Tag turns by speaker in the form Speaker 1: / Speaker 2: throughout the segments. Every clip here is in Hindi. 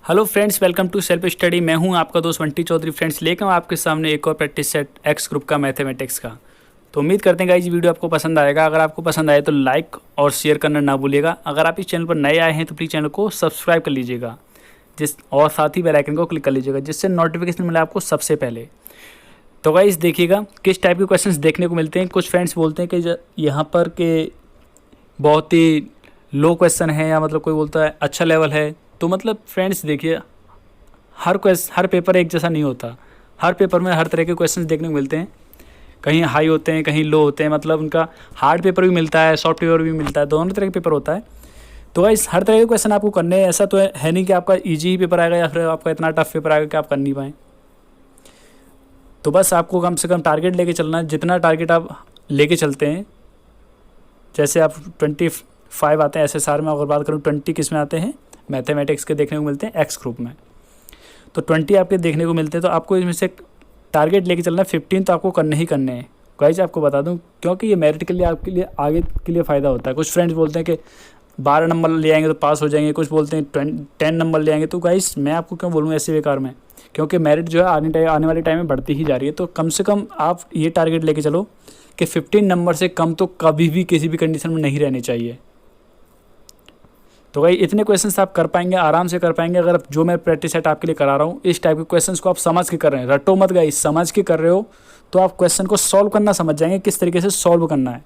Speaker 1: Hello friends, welcome to self study. मैं हूं आपका दोस्त बंटी चौधरी। फ्रेंड्स, लेकर आपके सामने एक और प्रैक्टिस सेट एक्स ग्रुप का मैथमेटिक्स का। तो उम्मीद करते हैं गाइस वीडियो आपको पसंद आएगा। अगर आपको पसंद आए तो लाइक और शेयर करना ना भूलिएगा। अगर आप इस चैनल पर नए आए हैं तो प्लीज़ चैनल को सब्सक्राइब कर लीजिएगा और साथ ही बेल आइकन को क्लिक कर लीजिएगा, जिससे नोटिफिकेशन मिले आपको सबसे पहले। तो गाइस देखिएगा किस टाइप के क्वेश्चंस देखने को मिलते हैं। कुछ फ्रेंड्स बोलते हैं कि यहाँ पर के बहुत ही लो क्वेश्चन है, या मतलब कोई बोलता है अच्छा लेवल है। तो मतलब फ्रेंड्स देखिए, हर पेपर एक जैसा नहीं होता। हर पेपर में हर तरह के क्वेश्चंस देखने को मिलते हैं। कहीं हाई होते हैं, कहीं लो होते हैं। मतलब उनका हार्ड पेपर भी मिलता है, सॉफ्ट पेपर भी मिलता है, दोनों तरह के पेपर होता है। तो गाइस हर तरह के क्वेश्चन आपको करने हैं। ऐसा तो है नहीं कि आपका ईजी ही पेपर आएगा या फिर आपका इतना टफ पेपर आएगा कि आप कर नहीं पाएँ। तो बस आपको कम से कम टारगेट लेके चलना है। जितना टारगेट आप लेके चलते हैं, जैसे आप 25 आते हैं SSR में, अगर बात करूँ 20 किस में आते हैं, मैथमेटिक्स के देखने को मिलते हैं एक्स ग्रुप में। तो 20 आपके देखने को मिलते हैं। तो आपको इसमें से टारगेट लेके चलना है 15 तो आपको करने ही करने हैं। गाइस आपको बता दूं, क्योंकि ये मेरिट के लिए आपके लिए आगे के लिए फ़ायदा होता है। कुछ फ्रेंड्स बोलते हैं कि 12 नंबर ले आएंगे तो पास हो जाएंगे, कुछ बोलते हैं 10 नंबर ले आएंगे। तो गाइस मैं आपको क्यों बोलूँ ऐसे बेकार में, क्योंकि मेरिट जो है आने वाले टाइम में बढ़ती ही जा रही है। तो कम से कम आप ये टारगेट लेके चलो कि 15 नंबर से कम तो कभी भी किसी भी कंडीशन में नहीं रहने चाहिए। तो भाई इतने क्वेश्चंस आप कर पाएंगे, आराम से कर पाएंगे, अगर जो मैं प्रैक्टिस सेट आपके लिए करा रहा हूँ इस टाइप के क्वेश्चंस को आप समझ के कर रहे हैं। रटो मत गाइस, समझ के कर रहे हो तो आप क्वेश्चन को सॉल्व करना समझ जाएंगे, किस तरीके से सॉल्व करना है।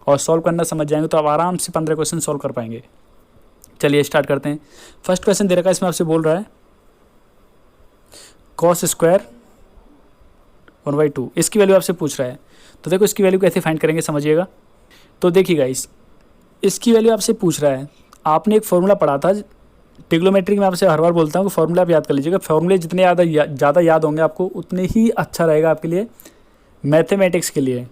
Speaker 1: और सॉल्व करना समझ जाएंगे तो आप आराम से 15 क्वेश्चन सॉल्व कर पाएंगे। चलिए स्टार्ट करते हैं। फर्स्ट क्वेश्चन दे रखा है, इसमें आपसे बोल रहा है cos स्क्वायर 1/2, इसकी वैल्यू आपसे पूछ रहा है। तो देखो इसकी वैल्यू कैसे फाइंड करेंगे समझिएगा। तो देखिए गाइस, इसकी वैल्यू आपसे पूछ रहा है। आपने एक फॉर्मूला पढ़ा था ट्रिग्नोमेट्री में, आपसे हर बार बोलता हूँ कि फॉर्मूला आप याद कर लीजिएगा। फॉर्मूले जितने ज़्यादा याद होंगे आपको उतने ही अच्छा रहेगा आपके लिए मैथमेटिक्स के लिए।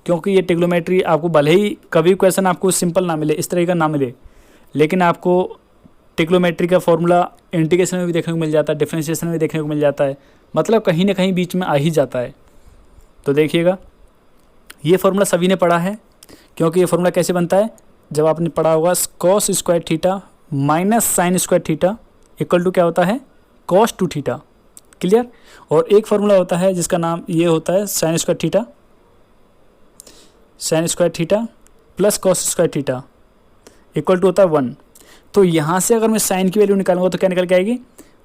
Speaker 1: क्योंकि ये ट्रिग्नोमेट्री आपको भले ही कभी क्वेश्चन आपको सिंपल ना मिले, इस तरह का ना मिले, लेकिन आपको ट्रिग्नोमेट्री का फॉर्मूला इंटीग्रेशन में भी देखने को मिल जाता है, डिफरेंशिएशन में भी देखने को मिल जाता है। मतलब कहीं ना कहीं बीच में आ ही जाता है। तो देखिएगा ये फॉर्मूला सभी ने पढ़ा है, क्योंकि ये फॉर्मूला कैसे बनता है, जब आपने पढ़ा होगा cos square theta minus sine square theta equal to क्या होता है, cos 2 थीटा। क्लियर। और एक फॉर्मूला होता है जिसका नाम ये होता है sine square theta plus cos square theta equal to होता है 1। तो यहाँ से अगर मैं साइन की वैल्यू निकालूंगा तो क्या निकल के आएगी,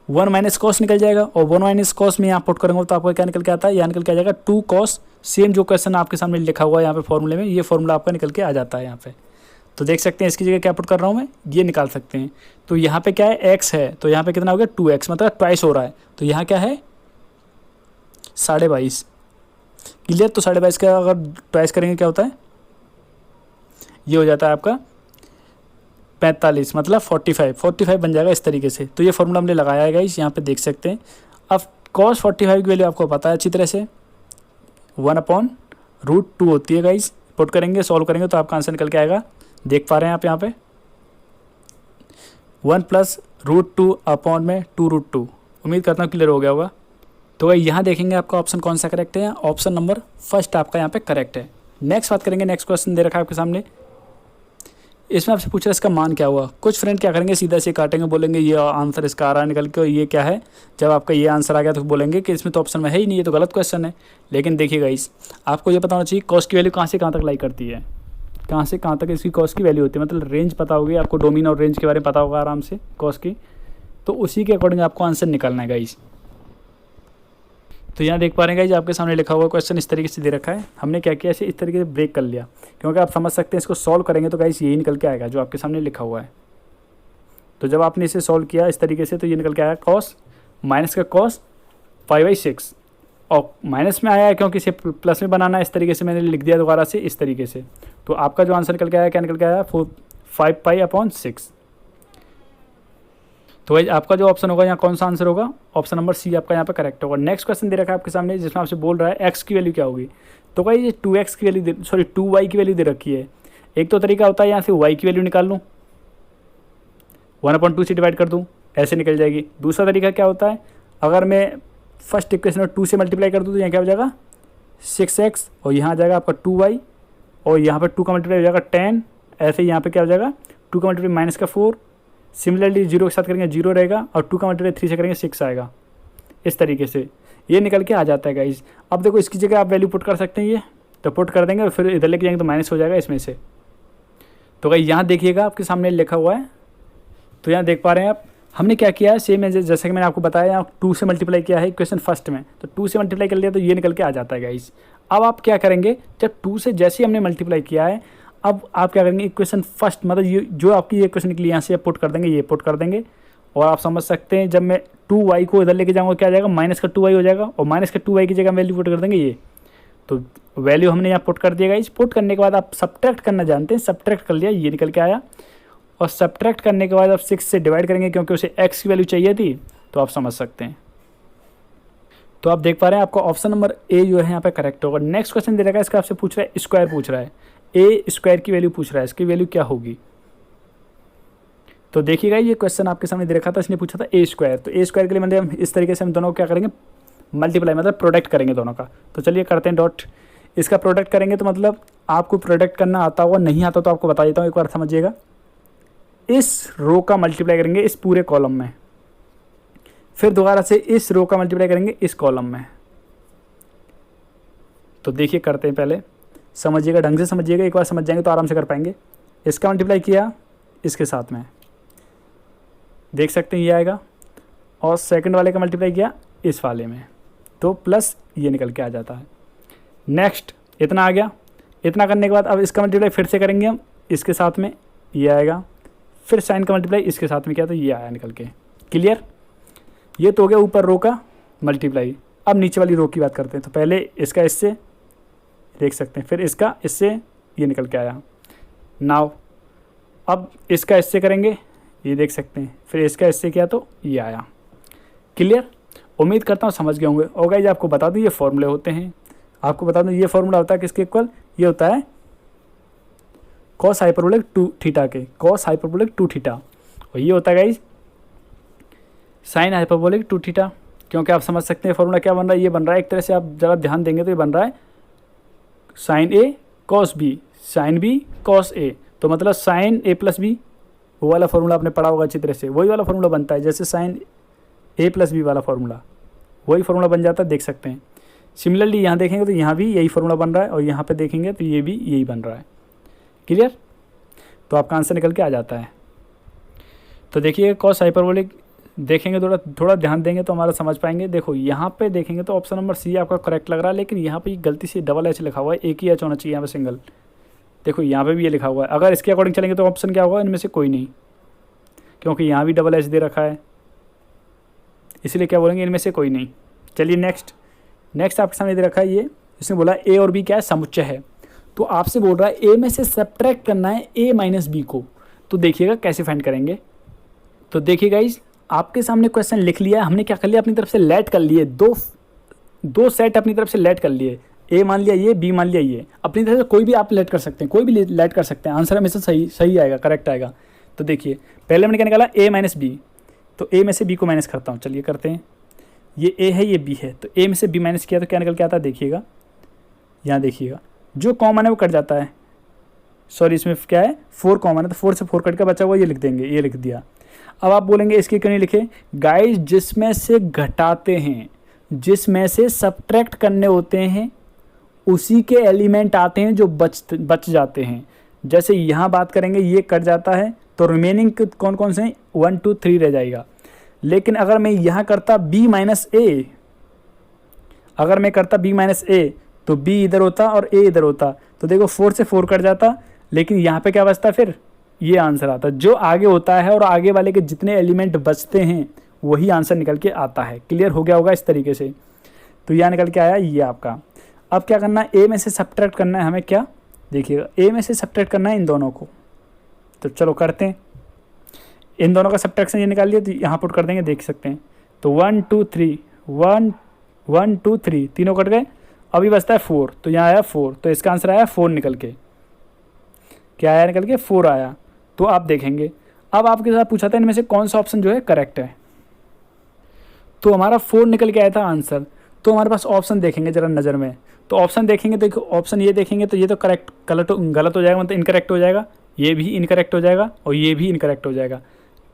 Speaker 1: 1 माइनस कॉस निकल जाएगा। और 1 माइनस कॉस में यहाँ पुट करूँगा तो आपको क्या निकल के आता है, यहाँ निकल के आ जाएगा 2 cos। सेम जो क्वेश्चन आपके सामने लिखा हुआ है यहाँ पे फॉर्मूले में, ये फॉर्मूला आपका निकल के आ जाता है यहाँ पे। तो देख सकते हैं इसकी जगह क्या पुट कर रहा हूँ मैं, ये निकाल सकते हैं। तो यहाँ पे क्या है, x है, तो यहाँ पे कितना हो गया 2x, मतलब ट्वाइस हो रहा है। तो यहाँ क्या है 22.5। क्लियर। तो 22.5 का अगर ट्वाइस करेंगे क्या होता है, ये हो जाता है आपका 45, मतलब 45 बन जाएगा इस तरीके से। तो ये फॉर्मूला हमने लगाया है गाइस, यहाँ पे देख सकते हैं। अब cos 45 की वैल्यू आपको पता है अच्छी तरह से, 1/√2 होती है गाइस। पुट करेंगे, सॉल्व करेंगे तो आपका आंसर निकल के आएगा, देख पा रहे हैं आप यहाँ पे 1 + √2 अपॉन में 2√2। उम्मीद करता हूँ क्लियर हो गया होगा। तो यहाँ देखेंगे आपका ऑप्शन कौन सा करेक्ट है, ऑप्शन नंबर फर्स्ट आपका यहाँ पे करेक्ट है। नेक्स्ट बात करेंगे, नेक्स्ट क्वेश्चन दे रखा है आपके सामने। इसमें आपसे पूछ रहा है इसका मान क्या हुआ। कुछ फ्रेंड क्या करेंगे, सीधा से काटेंगे, बोलेंगे ये आंसर इसका आ रहा है निकल के, ये क्या है। जब आपका ये आंसर आ गया तो बोलेंगे कि इसमें तो ऑप्शन में है ही नहीं, ये तो गलत क्वेश्चन है। लेकिन देखिएगा इस आपको ये पता होना चाहिए कॉस्ट की वैल्यू कहाँ से कहाँ तक लाई करती है, कहाँ से कहाँ तक इसकी कॉस्ट की वैल्यू होती है। मतलब रेंज पता होगी आपको, डोमेन और रेंज के बारे में पता होगा आराम से कॉस्ट की। तो उसी के अकॉर्डिंग आपको आंसर निकालना है गाइस। तो यहाँ देख पा रहे हैं गाइस, आपके सामने लिखा हुआ क्वेश्चन इस तरीके से दे रखा है। हमने क्या किया, इस तरीके से ब्रेक कर लिया, क्योंकि आप समझ सकते हैं इसको सॉल्व करेंगे तो गाइस यही निकल के आएगा जो आपके सामने लिखा हुआ है। तो जब आपने इसे सॉल्व किया इस तरीके से तो ये निकल के आया cos माइनस का cos 5/6, और माइनस में आया है क्योंकि इसे प्लस में बनाना है, इस तरीके से मैंने लिख दिया दोबारा से इस तरीके से। तो आपका जो आंसर निकल के आया क्या निकल के आया 5π/6। तो भाई आपका जो ऑप्शन होगा यहाँ कौन सा आंसर होगा, ऑप्शन नंबर सी आपका यहाँ पे करेक्ट होगा। नेक्स्ट क्वेश्चन दे रखा है आपके सामने, जिसमें आपसे बोल रहा है एक्स की वैल्यू क्या होगी। तो भाई ये 2x की वैल्यू 2y की वैल्यू दे रखी है। एक तो तरीका होता है यहाँ से y की वैल्यू निकाल लूँ, 1/2 से डिवाइड कर दूँ, ऐसे निकल जाएगी। दूसरा तरीका क्या होता है, अगर मैं फर्स्ट इक्वेशन में 2 से मल्टीप्लाई कर दूँ तो यहाँ क्या हो जाएगा 6x, और यहाँ आ जाएगा आपका 2y, और यहाँ पर 2 का मल्टीप्लाई हो जाएगा 10। ऐसे ही यहाँ पे क्या हो जाएगा 2 का मल्टीप्लाई -4, सिमिलरली 0 के साथ करेंगे 0 रहेगा और 2 का मल्टीप्लाई 3 से करेंगे 6 आएगा। इस तरीके से ये निकल के आ जाता है गाइज। अब देखो इसकी जगह आप वैल्यू पुट कर सकते हैं, ये तो पुट कर देंगे और फिर इधर लेके जाएंगे तो माइनस हो जाएगा इसमें से। तो गाइज यहाँ देखिएगा आपके सामने लिखा हुआ है, तो यहाँ देख पा रहे हैं आप हमने क्या किया है, सेम है जैसे कि मैंने आपको बताया, यहाँ 2 से मल्टीप्लाई किया है इक्वेशन फर्स्ट में, तो 2 से मल्टीप्लाई कर लिया तो ये निकल के आ जाता है गाइज। अब आप क्या करेंगे, जब 2 से जैसे ही हमने मल्टीप्लाई किया है, अब आप क्या करेंगे इक्वेशन फर्स्ट मतलब ये जो आपकी ये इक्वेशन निकली यहाँ से पुट कर देंगे, ये पुट कर देंगे। और आप समझ सकते हैं जब मैं 2y को इधर लेके जाऊँगा क्या आ जाएगा, माइनस का 2y हो जाएगा और माइनस का 2y की जगह वैल्यू पुट कर देंगे ये। तो वैल्यू हमने यहाँ पुट कर दिया गाइज। पुट करने के बाद आप सब्ट्रैक्ट करना जानते हैं, सब्ट्रैक्ट कर लिया, ये निकल के आया। और सब्ट्रैक्ट करने के बाद आप 6 से डिवाइड करेंगे क्योंकि उसे x की वैल्यू चाहिए थी, तो आप समझ सकते हैं। तो आप देख पा रहे हैं आपका ऑप्शन नंबर ए जो है यहाँ पे करेक्ट होगा। नेक्स्ट क्वेश्चन दे रखा है, इसका आपसे पूछ रहा है स्क्वायर पूछ रहा है, ए स्क्वायर की वैल्यू पूछ रहा है, इसकी वैल्यू क्या होगी। तो देखिएगा ये क्वेश्चन आपके सामने दे रखा था, इसने पूछा था ए स्क्वायर। तो ए स्क्वायर के लिए मतलब इस तरीके से हम दोनों को क्या करेंगे, मल्टीप्लाई मतलब प्रोडक्ट करेंगे दोनों का। तो चलिए करते हैं डॉट। इसका प्रोडक्ट करेंगे तो मतलब आपको प्रोडक्ट करना आता होगा, नहीं आता तो आपको बता देता हूँ, एक बार समझिएगा। इस रो का मल्टीप्लाई करेंगे इस पूरे कॉलम में, फिर दोबारा से इस रो का मल्टीप्लाई करेंगे इस कॉलम में। तो देखिए करते हैं, पहले समझिएगा, ढंग से समझिएगा, एक बार समझ जाएंगे तो आराम से कर पाएंगे। इसका मल्टीप्लाई किया इसके साथ में, देख सकते हैं ये आएगा, और सेकंड वाले का मल्टीप्लाई किया इस वाले में, तो प्लस ये निकल के आ जाता है। नेक्स्ट इतना आ गया। इतना करने के बाद अब इसका मल्टीप्लाई फिर से करेंगे हम इसके साथ में, ये आएगा, फिर साइन का मल्टीप्लाई इसके साथ में किया तो ये आया निकल के। क्लियर, ये तो हो गया ऊपर रो का मल्टीप्लाई। अब नीचे वाली रो की बात करते हैं। तो पहले इसका इससे देख सकते हैं, फिर इसका इससे ये निकल के आया। नाउ अब इसका इससे करेंगे, ये देख सकते हैं, फिर इसका इससे किया तो ये आया। क्लियर, उम्मीद करता हूँ समझ गए होंगे। और गाइस आपको बता दूँ ये फॉर्मूले होते हैं, आपको बता दूँ ये फॉर्मूला होता है किसके इक्वल, ये होता है कॉस हाइपरबोलिक 2 थीटा के, कॉस हाइपरबोलिक 2 थीटा। और ये होता है गाइस साइन हाइपरबोलिक 2 थीटा। क्योंकि आप समझ सकते हैं फॉर्मूला क्या बन रहा है, ये बन रहा है एक तरह से, आप ज़रा ध्यान देंगे तो ये बन रहा है sine A cos B, sine B cos A. तो मतलब साइन ए प्लस बी, वो वाला फॉर्मूला आपने पढ़ा होगा अच्छी तरह से, वही वाला फॉर्मूला बनता है जैसे साइन ए प्लस बी वाला फॉर्मूला, वही फॉर्मूला बन जाता है, देख सकते हैं। सिमिलरली यहाँ देखेंगे तो यहाँ भी यही फॉर्मूला बन रहा है, और यहाँ पे देखेंगे तो ये भी यही बन रहा है। क्लियर, तो आपका आंसर निकल के आ जाता है। तो देखिए कॉस हाइपरबोलिक देखेंगे, थोड़ा ध्यान देंगे तो हमारा समझ पाएंगे। देखो यहाँ पे देखेंगे तो ऑप्शन नंबर सी आपका करेक्ट लग रहा है, लेकिन यहाँ पे गलती से डबल एच लिखा हुआ है, एक ही एच होना चाहिए यहाँ पे सिंगल। देखो यहाँ पे भी ये लिखा हुआ है, अगर इसके अकॉर्डिंग चलेंगे तो ऑप्शन क्या होगा, इनमें से कोई नहीं, क्योंकि यहाँ भी डबल एच दे रखा है, इसलिए क्या बोलेंगे, इनमें से कोई नहीं। चलिए नेक्स्ट आपके सामने दे रखा है ये, इसने बोला ए और बी क्या है, समुच्चय है। तो आपसे बोल रहा है ए में से सब्ट्रैक्ट करना है ए माइनस बी को। तो देखिएगा कैसे फाइंड करेंगे। तो देखिए गाइस आपके सामने क्वेश्चन लिख लिया, हमने क्या कर लिया, अपनी तरफ से लेट कर लिए, दो सेट अपनी तरफ से लेट कर लिए, ए मान लिया ये, बी मान लिया ये, अपनी तरफ से कोई भी आप लेट कर सकते हैं, कोई भी लेट कर सकते हैं, आंसर हमेशा सही आएगा, करेक्ट आएगा। तो देखिए पहले हमने क्या निकाला, ए माइनस बी, तो ए में से बी को माइनस करता हूँ, चलिए करते हैं। ये ए है ये बी है, तो ए में से बी माइनस किया तो क्या निकल के आता है, देखिएगा यहाँ देखिएगा, जो कॉमन है वो कट जाता है, सॉरी इसमें क्या है 4 कॉमन है, तो 4 से 4 कट के बचा हुआ ये लिख देंगे, ये लिख दिया। अब आप बोलेंगे इसके क्यों नहीं लिखे, गाइस जिसमें से घटाते हैं, जिसमें से सब्ट्रैक्ट करने होते हैं, उसी के एलिमेंट आते हैं जो बच जाते हैं। जैसे यहाँ बात करेंगे ये कट जाता है, तो रिमेनिंग कौन कौन से हैं, 1 2 3 रह जाएगा। लेकिन अगर मैं यहाँ करता b माइनस ए, अगर मैं करता b माइनस ए, तो b इधर होता और a इधर होता, तो देखो 4 से 4 कट जाता, लेकिन यहाँ पे क्या बचता, फिर ये आंसर आता। जो आगे होता है और आगे वाले के जितने एलिमेंट बचते हैं वही आंसर निकल के आता है। क्लियर हो गया होगा इस तरीके से। तो यहाँ निकल के आया ये आपका। अब क्या करना है, ए में से सब्ट्रैक्ट करना है हमें, क्या देखिएगा, ए में से सब्ट्रैक्ट करना है इन दोनों को। तो चलो करते हैं, इन दोनों का सब्ट्रैक्शन ये निकाल लिया, तो यहाँ पुट कर देंगे, देख सकते हैं। तो 1 2 3 1 2 3 तीनों कट गए, अभी बचता है 4, तो यहाँ आया 4, तो इसका आंसर आया 4 निकल के, क्या आया निकल के 4 आया। तो आप देखेंगे, अब आपके साथ पूछा था इनमें से कौन सा ऑप्शन जो है करेक्ट है, तो हमारा 4 निकल के आया था आंसर। तो हमारे पास ऑप्शन देखेंगे जरा नज़र में, तो ऑप्शन देखेंगे, देखो ऑप्शन ये देखेंगे तो ये तो करेक्ट गलत हो जाएगा, मतलब इनकरेक्ट हो जाएगा, ये भी इनकरेक्ट हो जाएगा और ये भी इनकरेक्ट हो जाएगा,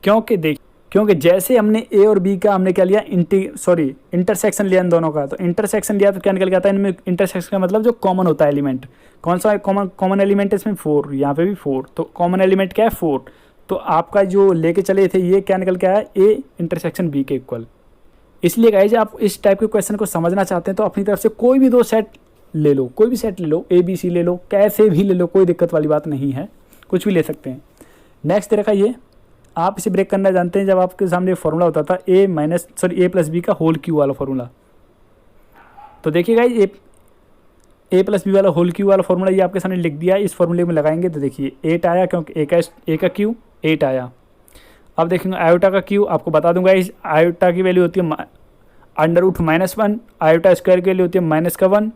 Speaker 1: क्योंकि जैसे हमने ए और बी का हमने क्या लिया इंटरसेक्शन लिया इन दोनों का, तो इंटरसेक्शन लिया तो क्या निकल के आता है इनमें इंटरसेक्शन का मतलब जो कॉमन होता है एलिमेंट, कौन सा कॉमन एलिमेंट है इसमें 4, यहाँ पे भी 4, तो कॉमन एलिमेंट क्या है 4। तो आपका जो लेके चले थे ये क्या निकल के आया ए इंटरसेक्शन बी के इक्वल। इसलिए गाइज आप इस टाइप के क्वेश्चन को समझना चाहते हैं तो अपनी तरफ से कोई भी 2 सेट ले लो, कोई भी सेट ले लो, ए बी सी ले लो, कैसे भी ले लो, कोई दिक्कत वाली बात नहीं है, कुछ भी ले सकते हैं। नेक्स्ट देखा ये आप इसे ब्रेक करना जानते हैं, जब आपके सामने फॉर्मूला होता था ए प्लस बी का होल क्यू वाला फॉर्मूला। तो देखिए गाइज ए प्लस बी वाला होल क्यू वाला फॉर्मूला ये आपके सामने लिख दिया, इस फॉर्मूले में लगाएंगे तो देखिए 8 आया, क्योंकि ए का क्यू 8 आया। अब देखेंगे आयोटा का क्यू, आपको बता दूंगा इस आयोटा की वैल्यू होती है √-1, आयोटा स्क्वायर की वैल्यू होती है -1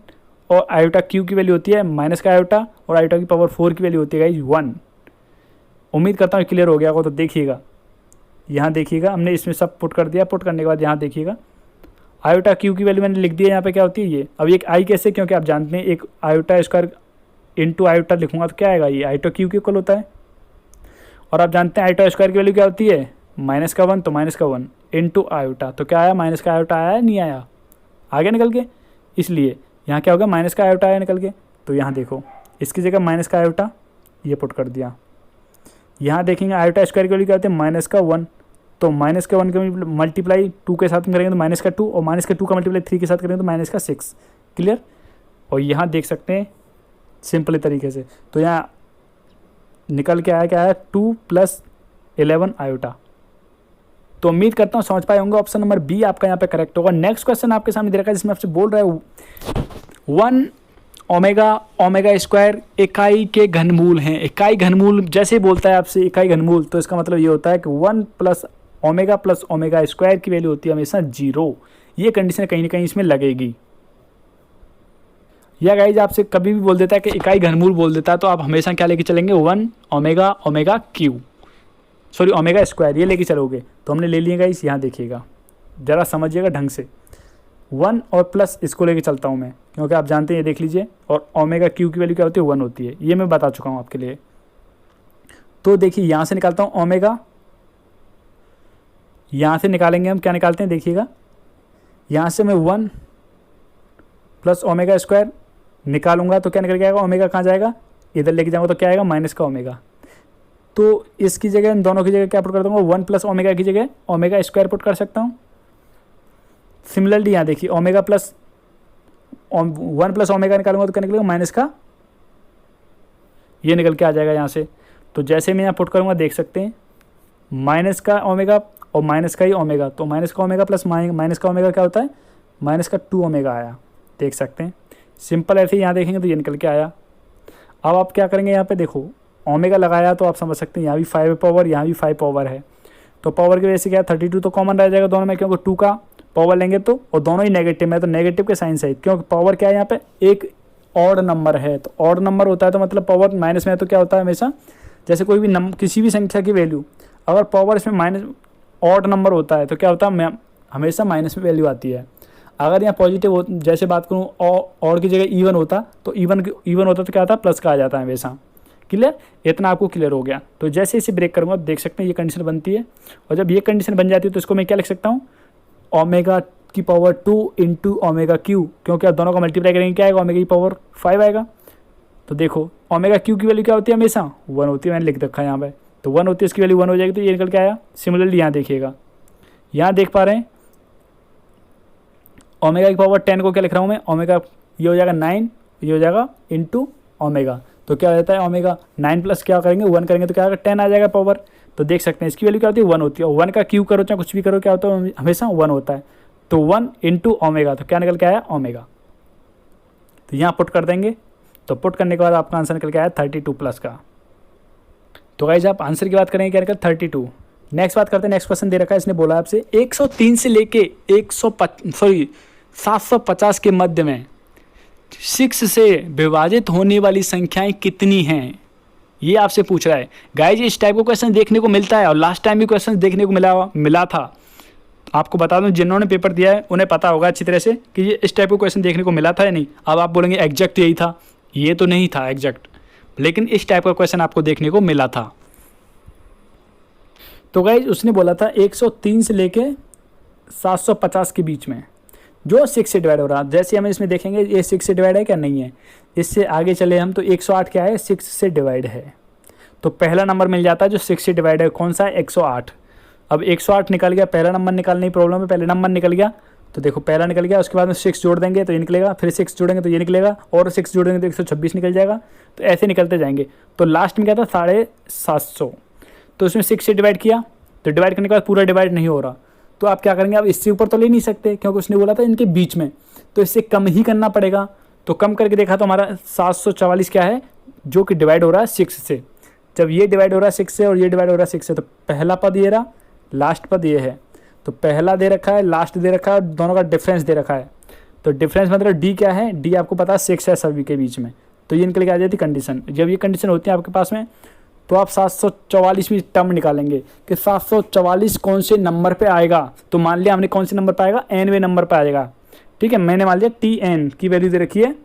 Speaker 1: और आयोटा क्यू की वैल्यू होती है माइनस का आयोटा और आयोटा की पावर 4 की वैल्यू होती है गाइज 1। उम्मीद करता हूँ क्लियर हो गया होगा। तो देखिएगा यहाँ देखिएगा हमने इसमें सब पुट कर दिया, पुट करने के बाद यहाँ देखिएगा आयोटा क्यू की वैल्यू मैंने लिख दी है, यहाँ पे क्या होती है ये। अब एक आई कैसे, क्योंकि आप जानते हैं एक आयोटा स्क्वायर इंटू आयोटा लिखूंगा तो क्या आएगा, ये आयोटा क्यू के इक्वल होता है। और आप जानते हैं आयोटा स्क्वायर की वैल्यू क्या होती है -1, तो -1 इंटू आयोटा, तो क्या आया माइनस का आयोटा आया नहीं आया, आगे निकल के, इसलिए यहाँ क्या होगा माइनस का आयोटा आया निकल के। तो यहाँ देखो इसकी जगह माइनस का आयोटा ये पुट कर दिया। यहाँ देखेंगे आयोटा स्क्वायर की वैल्यू क्या होती है -1, तो -1 का मल्टीप्लाई 2 के साथ में करेंगे तो -2 और -2 का मल्टीप्लाई 3 के साथ करेंगे तो -6। क्लियर। और यहाँ देख सकते हैं सिंपल तरीके से, तो यहाँ निकल के आया क्या आया 2 + 11 आयोटा। तो उम्मीद करता हूँ समझ पाए होंगे, ऑप्शन नंबर बी आपका यहाँ पे करेक्ट होगा। नेक्स्ट क्वेश्चन आपके सामने दे रखा है जिसमें आपसे बोल रहा है 1 ओमेगा स्क्वायर इकाई के घनमूल हैं। इकाई घनमूल जैसे बोलता है आपसे इकाई घनमूल, तो इसका मतलब ये होता है कि 1 + ओमेगा स्क्वायर की वैल्यू होती है हमेशा 0। ये कंडीशन कहीं ना कहीं इसमें लगेगी। या गाइज आपसे कभी भी बोल देता है कि इकाई घनमूल बोल देता है तो आप हमेशा क्या लेके चलेंगे 1 ओमेगा स्क्वायर ये लेके चलोगे। तो हमने ले लिए गाइज, यहाँ देखिएगा ज़रा समझिएगा ढंग से, 1 और प्लस इसको लेके चलता हूँ मैं, क्योंकि आप जानते हैं ये देख लीजिए, और ओमेगा क्यू की वैल्यू क्या होती है 1 होती है, ये मैं बता चुका हूँ आपके लिए। तो देखिए यहाँ से निकालता हूँ ओमेगा, यहाँ से निकालेंगे हम क्या निकालते हैं देखिएगा, यहाँ से मैं 1 + ओमेगा स्क्वायर निकालूंगा तो क्या निकल के आएगा, ओमेगा कहाँ जाएगा, इधर लेके जाऊँगा तो क्या आएगा माइनस का ओमेगा। तो इसकी जगह इन दोनों की जगह क्या पुट कर दूँगा 1 + ओमेगा की जगह ओमेगा स्क्वायर पुट कर सकता हूँ। सिमिलरली यहाँ देखिए ओमेगा प्लस 1 + ओमेगा निकालूंगा तो क्या निकलेगा माइनस का, ये निकल के आ जाएगा यहाँ से। तो जैसे मैं यहाँ पुट करूँगा देख सकते हैं माइनस का ओमेगा और माइनस का ही ओमेगा, तो माइनस का ओमेगा प्लस माइनस का ओमेगा क्या होता है -2 ओमेगा आया, देख सकते हैं। सिंपल ऐसे ही यहाँ देखेंगे तो ये निकल के आया। अब आप क्या करेंगे यहाँ पे देखो ओमेगा लगाया तो आप समझ सकते हैं यहाँ भी 5 पावर यहाँ भी 5 पावर है, तो पावर की वजह से क्या 32 तो कॉमन रह जाएगा दोनों में, क्योंकि 2 का पावर लेंगे तो, और दोनों ही नेगेटिव में, तो नेगेटिव के साइन सहित, क्योंकि पावर क्या है यहाँ पे एक ऑड नंबर है, तो ऑड नंबर होता है तो मतलब पावर माइनस में है तो क्या होता है हमेशा, जैसे कोई भी किसी भी संख्या की वैल्यू अगर पावर इसमें माइनस ऑड नंबर होता है तो क्या होता है हमेशा माइनस में वैल्यू आती है। अगर यहाँ पॉजिटिव हो, जैसे बात करूँ ऑड की जगह इवन होता तो इवन होता तो क्या होता प्लस का आ जाता है हमेशा। क्लियर, इतना आपको क्लियर हो गया। तो जैसे इसे ब्रेक करूँगा देख सकते हैं ये कंडीशन बनती है, और जब ये कंडीशन बन जाती है तो इसको मैं क्या लिख सकता हूँ ओमेगा की पावर 2 × ओमेगा क्यू, क्योंकि आप दोनों का मल्टीप्लाई करेंगे क्या आएगा ओमेगा की पावर 5 आएगा। तो देखो ओमेगा क्यू की वैल्यू क्या होती है हमेशा 1 होती है, मैंने लिख रखा है यहाँ पे, तो 1 होती है इसकी वैल्यू 1 हो जाएगी, तो ये निकल के आया। सिमिलरली यहाँ देखिएगा, यहाँ देख पा रहे हैं ओमेगा की पावर 10 को क्या लिख रहा हूँ मैं, ओमेगा ये हो जाएगा 9, ये हो जाएगा × ओमेगा, तो क्या हो जाता है ओमेगा 9 प्लस क्या करेंगे 1 करेंगे तो क्या आएगा 10 आ जाएगा पावर। तो देख सकते हैं इसकी वैल्यू क्या होती है 1 होती है, और 1 का क्यू करो चाहे कुछ भी करो क्या होता है हमेशा 1 होता है, तो 1 × ओमेगा, तो क्या निकल के आया ओमेगा। तो यहाँ पुट कर देंगे, तो पुट करने के बाद आपका आंसर निकल के आया 32 प्लस का। तो गाइस आप आंसर की बात करेंगे क्या निकल 32। नेक्स्ट बात करते हैं, नेक्स्ट क्वेश्चन दे रखा है, इसने बोला आपसे 103 से लेके 750 के मध्य में 6 से विभाजित होने वाली संख्याएं कितनी हैं, ये आपसे पूछ रहा है। गाइज इस टाइप का क्वेश्चन देखने को मिलता है, और लास्ट टाइम भी क्वेश्चन देखने को मिला था। आपको बता दूं जिन्होंने पेपर दिया है उन्हें पता होगा अच्छी तरह से कि ये इस टाइप का क्वेश्चन देखने को मिला था या नहीं। अब आप बोलेंगे एग्जैक्ट यही था, ये तो नहीं था एग्जैक्ट, लेकिन इस टाइप का क्वेश्चन आपको देखने को मिला था। तो गाइज उसने बोला था 103 से लेके 750 के बीच में जो 6 से डिवाइड हो रहा है। जैसे हम इसमें देखेंगे ये 6 से डिवाइड है क्या, नहीं है। इससे आगे चले हम तो 108 क्या है, 6 से डिवाइड है। तो पहला नंबर मिल जाता है जो 6 से डिवाइड है, कौन सा है, 108। अब 108 निकल गया, पहला नंबर निकालने की प्रॉब्लम है, पहले नंबर निकल गया। तो देखो पहला निकल गया, उसके बाद में 6 जोड़ देंगे तो ये निकलेगा, फिर 6 जोड़ेंगे तो ये निकलेगा, और 6 जोड़ेंगे तो 126 निकल जाएगा। तो ऐसे निकलते जाएंगे। तो लास्ट में क्या था, 750। तो उसमें 6 से डिवाइड किया, तो डिवाइड करने के बाद पूरा डिवाइड नहीं हो रहा, तो आप क्या करेंगे, आप इससे ऊपर तो ले नहीं सकते क्योंकि उसने बोला था इनके बीच में, तो इससे कम ही करना पड़ेगा। तो कम करके देखा तो हमारा 744 क्या है, जो कि डिवाइड हो रहा है 6 से। जब ये डिवाइड हो रहा है 6 से और ये डिवाइड हो रहा है 6 से, तो पहला पद ये रहा, लास्ट पद ये है। तो पहला दे रखा है, लास्ट दे रखा है, दोनों का डिफरेंस दे रखा है। तो डिफरेंस मतलब डी क्या है, डी आपको पता है 6 है सभी के बीच में। तो ये निकल के आ जाती कंडीशन। जब ये कंडीशन होती है आपके पास में, तो आप 744 में टर्म निकालेंगे कि 744 कौन से नंबर पे आएगा। तो मान लिया हमने कौन से नंबर पे आएगा, nवें नंबर पे आएगा। ठीक है, मैंने मान लिया tn की वैल्यू दे रखी है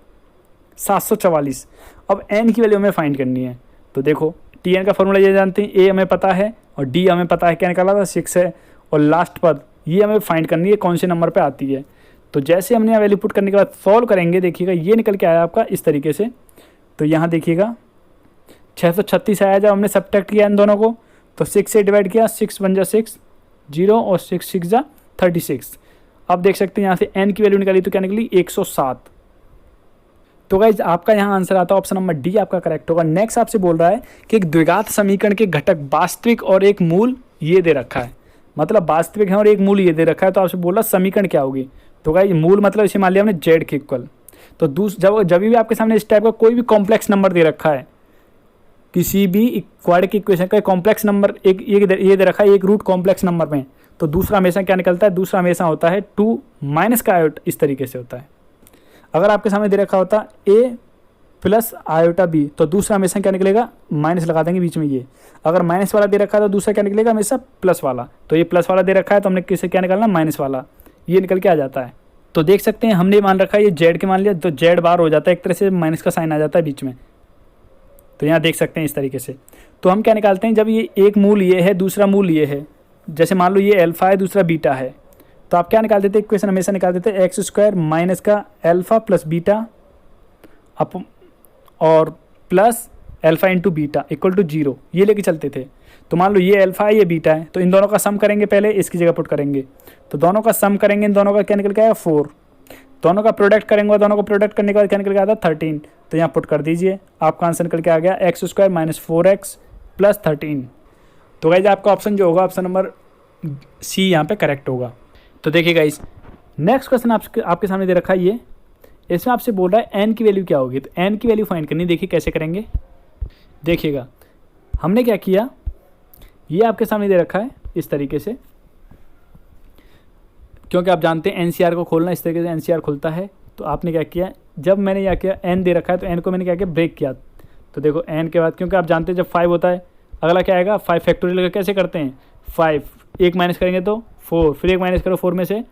Speaker 1: 744। अब n की वैल्यू हमें फाइंड करनी है। तो देखो tn का फॉर्मूला ये जानते हैं, a हमें पता है और d हमें पता है, क्या निकाला था 6 है, और लास्ट पद ये हमें फाइंड करनी है कौन से नंबर पे आती है। तो जैसे हमने यहाँ वैल्यू पुट करने के बाद सॉल्व करेंगे, देखिएगा ये निकल के आया आपका इस तरीके से। तो यहाँ देखिएगा 636 आया जब हमने सब्ट्रैक्ट किया इन दोनों को, तो 6 से डिवाइड किया, 6 × 6 0 और 6 × 6 36। अब देख सकते हैं यहाँ से n की वैल्यू निकाली तो क्या निकली 107। तो गाइज आपका यहाँ आंसर आता है ऑप्शन नंबर डी आपका करेक्ट होगा। नेक्स्ट आपसे बोल रहा है कि एक द्विघात समीकरण के घटक वास्तविक और एक मूल ये दे रखा है, मतलब वास्तविक है और एक मूल ये दे रखा है। तो आपसे बोल रहा समीकरण क्या होगी। तो गाइज मूल मतलब इसे मान लिया हमने जेड के इक्वल। तो जब भी आपके सामने इस टाइप का कोई भी कॉम्प्लेक्स नंबर दे रखा है, किसी भी क्वाड्रेटिक इक्वेशन का कॉम्प्लेक्स नंबर एक ये दे रखा है एक रूट कॉम्प्लेक्स नंबर में, तो दूसरा हमेशा क्या निकलता है, दूसरा हमेशा होता है 2 माइनस का आयोटा, इस तरीके से होता है। अगर आपके सामने दे रखा होता a प्लस आयोटा b, तो दूसरा हमेशा क्या निकलेगा, माइनस लगा देंगे बीच में ये। अगर माइनस वाला दे रखा है तो दूसरा क्या निकलेगा, हमेशा प्लस वाला। तो ये प्लस वाला दे रखा है तो हमने किससे क्या निकालना, माइनस वाला, ये निकल के आ जाता है। तो देख सकते हैं हमने मान रखा है ये जेड के मान लिया, तो जेड बार हो जाता है, एक तरह से माइनस का साइन आ जाता है बीच में। तो यहाँ देख सकते हैं इस तरीके से। तो हम क्या निकालते हैं, जब ये एक मूल ये है दूसरा मूल ये है, जैसे मान लो ये अल्फा है दूसरा बीटा है, तो आप क्या निकाल देते हैं, इक्वेशन हमेशा निकाल देते हैं x² माइनस का अल्फा प्लस बीटा अप और plus alpha into beta equal to 0, ये लेके चलते थे। तो मान लो ये अल्फा है ये बीटा है, तो इन दोनों का सम करेंगे, पहले इसकी जगह पुट करेंगे, तो दोनों का सम करेंगे, इन दोनों का क्या निकल के आया 4। दोनों का प्रोडक्ट करेंगे और दोनों को प्रोडक्ट करने के बाद क्या निकल के आता 13। तो यहाँ पुट कर दीजिए, आपका आंसर निकल के आ गया x² माइनस 4x प्लस 13। तो गाइज आपका ऑप्शन जो होगा ऑप्शन नंबर सी यहाँ पे करेक्ट होगा। तो देखिए गाइज नेक्स्ट क्वेश्चन आपके सामने दे रखा है ये, इसमें आपसे बोल रहा है n की वैल्यू क्या होगी। तो n की वैल्यू फाइंड करनी, देखिए कैसे करेंगे। देखिएगा हमने क्या किया, ये आपके सामने दे रखा है इस तरीके से, क्योंकि आप जानते हैं NCR को खोलना इस तरीके से NCR खुलता है। तो आपने क्या किया, जब मैंने क्या किया n दे रखा है तो n को मैंने क्या किया ब्रेक किया। तो देखो n के बाद, क्योंकि आप जानते हैं जब 5 होता है अगला क्या आएगा 5 फैक्टोरियल कैसे करते हैं, 5 एक माइनस करेंगे तो 4, फिर एक माइनस करो 4 में से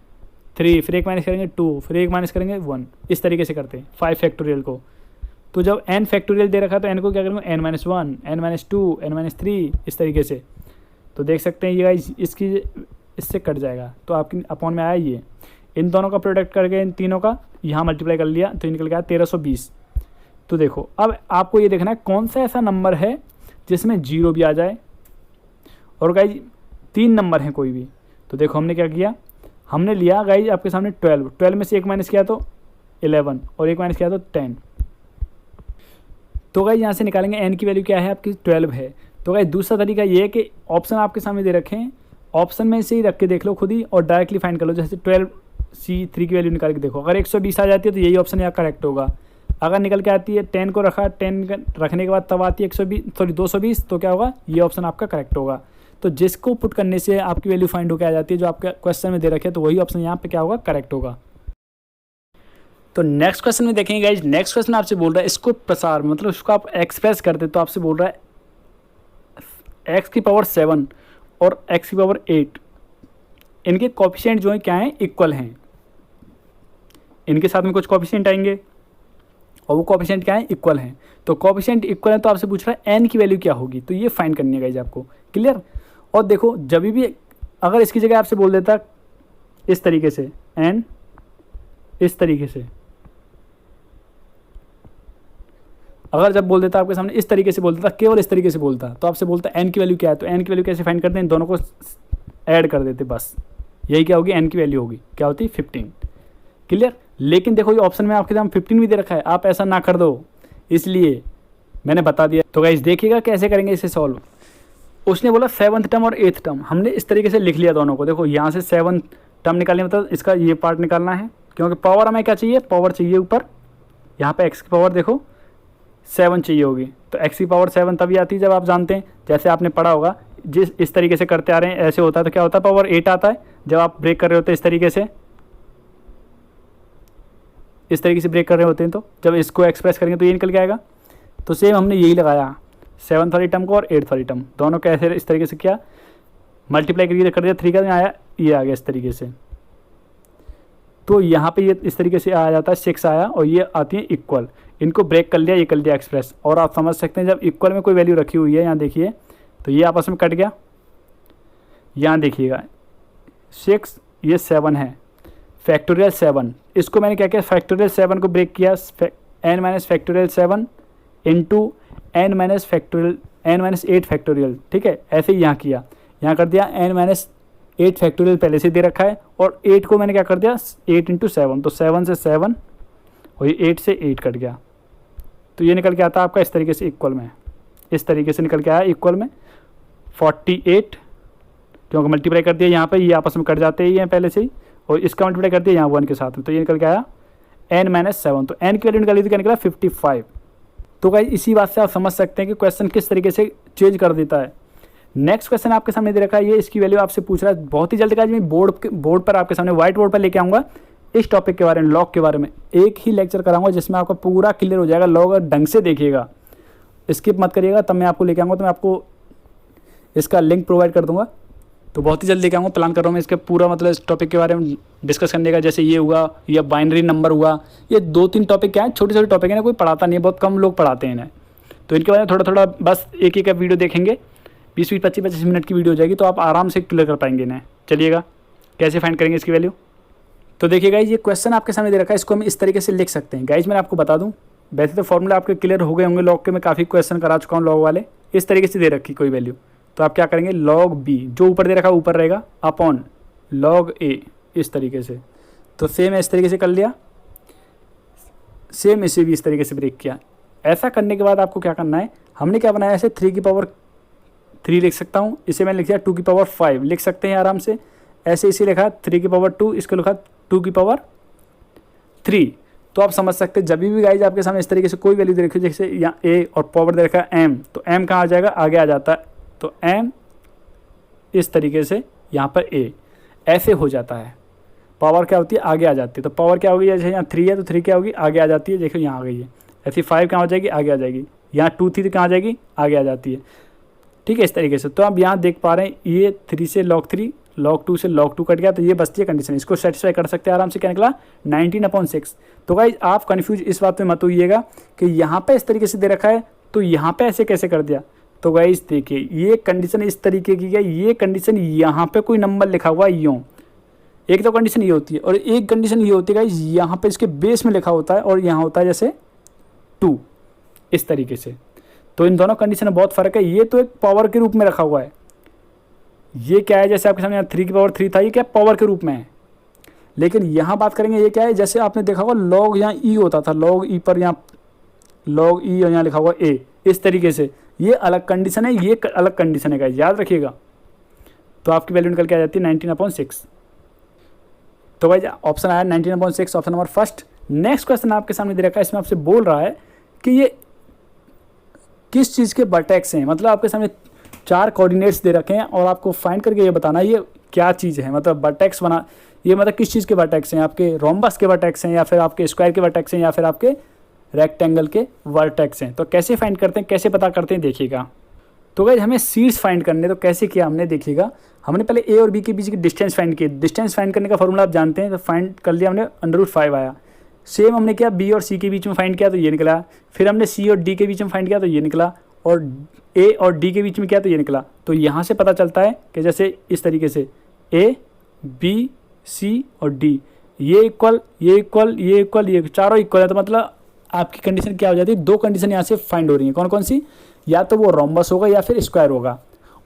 Speaker 1: 3, फिर एक माइनस करेंगे 2, फिर एक माइनस करेंगे 1, इस तरीके से करते हैं 5 फैक्टोरियल को। तो जब n फैक्टोरियल दे रखा है तो n को क्या करेंगे n-1, n-2, n-3 इस तरीके से। तो देख सकते हैं ये इसकी इससे कट जाएगा, तो आपकी अपॉन में आया ये, इन दोनों का प्रोडक्ट करके इन तीनों का यहाँ मल्टीप्लाई कर लिया तो निकल गया 1320। तो देखो अब आपको ये देखना है कौन सा ऐसा नंबर है जिसमें 0 भी आ जाए, और गाइज 3 नंबर हैं कोई भी। तो देखो हमने क्या किया, हमने लिया गाइज आपके सामने 12 में से एक माइनस किया तो 11 और एक माइनस किया तो 10। तो गाइज यहाँ से निकालेंगे n की वैल्यू क्या है आपकी 12 है। तो गाइज दूसरा तरीका ये है कि ऑप्शन आपके सामने दे रखे हैं, ऑप्शन में से ही रख के देख लो खुद ही और डायरेक्टली फाइंड कर लो। जैसे 12C3 की वैल्यू निकाल के देखो, अगर 120 आ जाती है तो यही ऑप्शन यहाँ करेक्ट होगा। अगर निकल के आती है 10 को रखा, 10 रखने के बाद तब आती है 220, तो क्या होगा ये ऑप्शन आपका करेक्ट होगा। तो जिसको पुट करने से आपकी वैल्यू फाइंड होकर आ जाती है जो आपके क्वेश्चन में दे रखे तो वही ऑप्शन यहाँ पे क्या होगा करेक्ट होगा। तो नेक्स्ट क्वेश्चन में देखेंगे गाइज, नेक्स्ट क्वेश्चन आपसे बोल रहा है इसको प्रसार मतलब इसको आप एक्सप्रेस करते तो आपसे बोल रहा है x⁻7 और x⁻8 इनके कोफिशिएंट जो है क्या है इक्वल हैं, इनके साथ में कुछ कोफिशिएंट आएंगे और वो कोफिशिएंट क्या है इक्वल हैं। तो कोफिशिएंट इक्वल है तो आपसे पूछ रहा है n की वैल्यू क्या होगी, तो ये फाइंड करनी है गाइज आपको, क्लियर। और देखो जब भी अगर इसकी जगह आपसे बोल देता इस तरीके से एन, इस तरीके से, अगर जब बोल देता आपके सामने इस तरीके से बोल देता, केवल इस तरीके से बोलता, तो आपसे बोलता एन की वैल्यू क्या है, तो एन की वैल्यू कैसे फाइंड करते हैं, इन दोनों को ऐड कर देते बस। यही क्या होगी, एन की वैल्यू होगी, क्या होती है 15। क्लियर। लेकिन देखो ये ऑप्शन में आपके सामने 15 भी दे रखा है, आप ऐसा ना कर दो, इसलिए मैंने बता दिया। तो गाइस देखिएगा कैसे करेंगे इसे सॉल्व। उसने बोला 7th टर्म और 8th टर्म, हमने इस तरीके से लिख लिया दोनों को। देखो यहाँ से 7th टर्म निकालने मतलब इसका ये पार्ट निकालना है, क्योंकि पावर हमें क्या चाहिए, पावर चाहिए ऊपर। यहाँ पे x की पावर देखो 7 चाहिए होगी, तो x की पावर 7 तभी आती है जब आप जानते हैं, जैसे आपने पढ़ा होगा, जिस इस तरीके से करते आ रहे हैं ऐसे होता है, तो क्या होता है पावर 8 आता है। जब आप ब्रेक कर रहे होते हैं इस तरीके से ब्रेक कर रहे होते हैं, तो जब इसको एक्सप्रेस करेंगे तो ये निकल के आएगा। तो सेम हमने यही लगाया 7th वाली टर्म को और 8th वाली टर्म दोनों को ऐसे इस तरीके से किया, मल्टीप्लाई कर दिया, 3 का आया, ये आ गया इस तरीके से। तो यहाँ पे ये इस तरीके से आ जाता है 6 आया, और ये आती है इक्वल। इनको ब्रेक कर लिया, ये कर लिया एक्सप्रेस। और आप समझ सकते हैं जब इक्वल में कोई वैल्यू रखी हुई है, यहाँ देखिए, तो ये आपस में कट गया। यहाँ देखिएगा 6, ये 7 है, फैक्टोरियल 7, इसको मैंने क्या किया, फैक्टोरियल 7 को ब्रेक किया, n minus factorial 7 into n minus factorial n minus 8 factorial. ठीक है, ऐसे ही यहाँ किया, यहाँ कर दिया n माइनस 8 फैक्टोरियल पहले से दे रखा है, और 8 को मैंने क्या कर दिया 8 इंटू 7, तो 7 से 7 और ये 8 से 8 कट गया, तो ये निकल के आता है आपका इस तरीके से इक्वल में, इस तरीके से निकल के आया इक्वल में 48, क्योंकि मल्टीप्लाई कर दिया यहाँ पे, ये आपस में कट जाते ही हैं पहले से ही, और इसका मल्टीप्लाई कर दिया यहाँ 1 के साथ में, तो ये निकल के आया n माइनस 7, तो n की वैल्यू निकाली तो क्या निकला 55। तो गाइस इसी बात से आप समझ सकते हैं कि क्वेश्चन किस तरीके से चेंज कर देता है। नेक्स्ट क्वेश्चन आपके सामने दे रखा है, ये इसकी वैल्यू आपसे पूछ रहा है। बहुत ही जल्दी गाइस मैं बोर्ड पर आपके सामने व्हाइट बोर्ड पर लेके आऊँगा इस टॉपिक के बारे में, लॉग के बारे में एक ही लेक्चर कराऊंगा जिसमें आपका पूरा क्लियर हो जाएगा। लॉग ढंग से देखिएगा, स्किप मत करिएगा, तब मैं आपको लेके आऊँगा, तो मैं आपको इसका लिंक प्रोवाइड कर दूँगा। तो बहुत ही जल्दी लेके आऊँगा, प्लान कर रहा हूँ मैं इसके पूरा मतलब इस टॉपिक के बारे में डिस्कस करने का। जैसे ये हुआ, या बाइनरी नंबर हुआ, ये 2-3 टॉपिक क्या है, छोटे छोटे टॉपिक है ना, कोई पढ़ाता नहीं है, बहुत कम लोग पढ़ाते हैं इन्हें, तो इनके बारे में थोड़ा थोड़ा बस एक एक वीडियो देखेंगे, 20-20, 25-25 मिनट की वीडियो हो जाएगी, तो आप आराम से क्लियर कर पाएंगे इन्हें। चलिएगा कैसे फाइंड करेंगे इसकी वैल्यू। तो देखिए गाइज ये क्वेश्चन आपके सामने दे रखा है, इसको हम इस तरीके से लिख सकते हैं। गाइज मैं आपको बता दूं, वैसे तो फॉर्मूला आपके क्लियर हो गए होंगे लॉग के, मैं काफ़ी क्वेश्चन करा चुका हूँ लॉग वाले। इस तरीके से दे रखी कोई वैल्यू, तो आप क्या करेंगे, लॉग बी जो ऊपर दे रखा है ऊपर रहेगा, अपॉन लॉग ए, इस तरीके से। तो सेम इस तरीके से कर लिया, सेम इसे भी इस तरीके से ब्रेक किया। ऐसा करने के बाद आपको क्या करना है, हमने क्या बनाया, ऐसे 3 की पावर 3 लिख सकता हूँ, इसे मैंने लिख दिया 2 की पावर 5 लिख सकते हैं आराम से। ऐसे इसे लिखा 3 की पावर 2, इसको लिखा 2 की पावर 3। तो आप समझ सकते हैं जब भी गाइज आपके सामने इस तरीके से कोई वैल्यू दे रखी है, जैसे यहाँ ए और पावर दे रखा है m, तो m कहाँ आ जाएगा, आगे आ जाता है, तो m इस तरीके से यहाँ पर a ऐसे हो जाता है। पावर क्या होती है, आगे आ जाती है, तो पावर क्या होगी, जैसे यहाँ 3 है तो 3 क्या होगी, आगे आ जाती है, देखो यहाँ आ गई है। ऐसी 5 कहाँ हो जाएगी, आगे आ जाएगी। यहाँ 2 थी तो कहाँ आ जाएगी, आगे आ जाती है। ठीक है, इस तरीके से। तो आप यहाँ देख पा रहे हैं ये 3 से log 3, log 2 से log 2 कट गया, तो ये बचती है कंडीशन, इसको सेटिस्फाई कर सकते हैं आराम से। क्या निकला 19/6। तो गाइज आप कन्फ्यूज इस बात में मत होइएगा कि यहाँ पे इस तरीके से दे रखा है तो यहाँ पे ऐसे कैसे कर दिया। तो गाइज देखिए ये कंडीशन इस तरीके की है, ये कंडीशन यहाँ पे कोई नंबर लिखा हुआ है यूँ, एक तो कंडीशन ये होती है, और एक कंडीशन ये होती है गाइज यहाँ पे इसके बेस में लिखा होता है, और यहाँ होता है जैसे 2 इस तरीके से। तो इन दोनों कंडीशन में बहुत फ़र्क है। ये तो एक पावर के रूप में रखा हुआ है, ये क्या है, जैसे आपके सामने यहाँ 3 की पावर 3 था, ये क्या पावर के रूप में है। लेकिन यहाँ बात करेंगे ये क्या है, जैसे आपने देखा होगा लॉग यहाँ ई होता था, लॉग ई पर यहाँ लॉग ई और यहाँ लिखा हुआ ए, इस तरीके से। ये अलग कंडीशन है, ये अलग कंडीशन है गाइस, याद रखिएगा। तो आपकी वैल्यू निकल के आ जाती है 19/6। तो गाइस ऑप्शन आया 19/6, option number first. Next question आपके सामने दे रखा है, इसमें आपसे बोल रहा है कि ये किस चीज़ के वर्टेक्स हैं, मतलब आपके सामने 4 कोऑर्डिनेट्स दे रखे हैं और आपको फाइंड करके ये बताना है ये क्या चीज़ है, मतलब वर्टेक्स बना, ये मतलब किस चीज़ के वर्टेक्स हैं, आपके रोम्बस के वर्टेक्स हैं, या फिर आपके स्क्वायर के वर्टेक्स हैं, या फिर आपके रेक्टेंगल के वर्टेक्स हैं। तो कैसे फाइंड करते हैं, कैसे पता करते हैं, देखिएगा। तो गाइस हमें सीड्स फाइंड करने, तो कैसे किया हमने, देखिएगा। हमने पहले ए और बी के बीच की डिस्टेंस फाइंड की, डिस्टेंस फाइंड करने का फॉर्मूला आप जानते हैं, तो फाइंड कर लिया हमने, √5 आया। सेम हमने किया बी और सी के बीच में फाइंड किया, तो ये निकला। फिर हमने सी और डी के बीच में फाइंड किया, तो ये निकला। और ए और डी के बीच में क्या, तो ये निकला। तो यहाँ से पता चलता है कि जैसे इस तरीके से ए बी सी और डी, ये इक्वल, ये इक्वल, ये इक्वल, ये चारों इक्वल है। तो मतलब आपकी कंडीशन क्या हो जाती है, दो कंडीशन यहाँ से फाइंड हो रही है। कौन कौन सी, या तो वो रोम्बस होगा या फिर स्क्वायर होगा।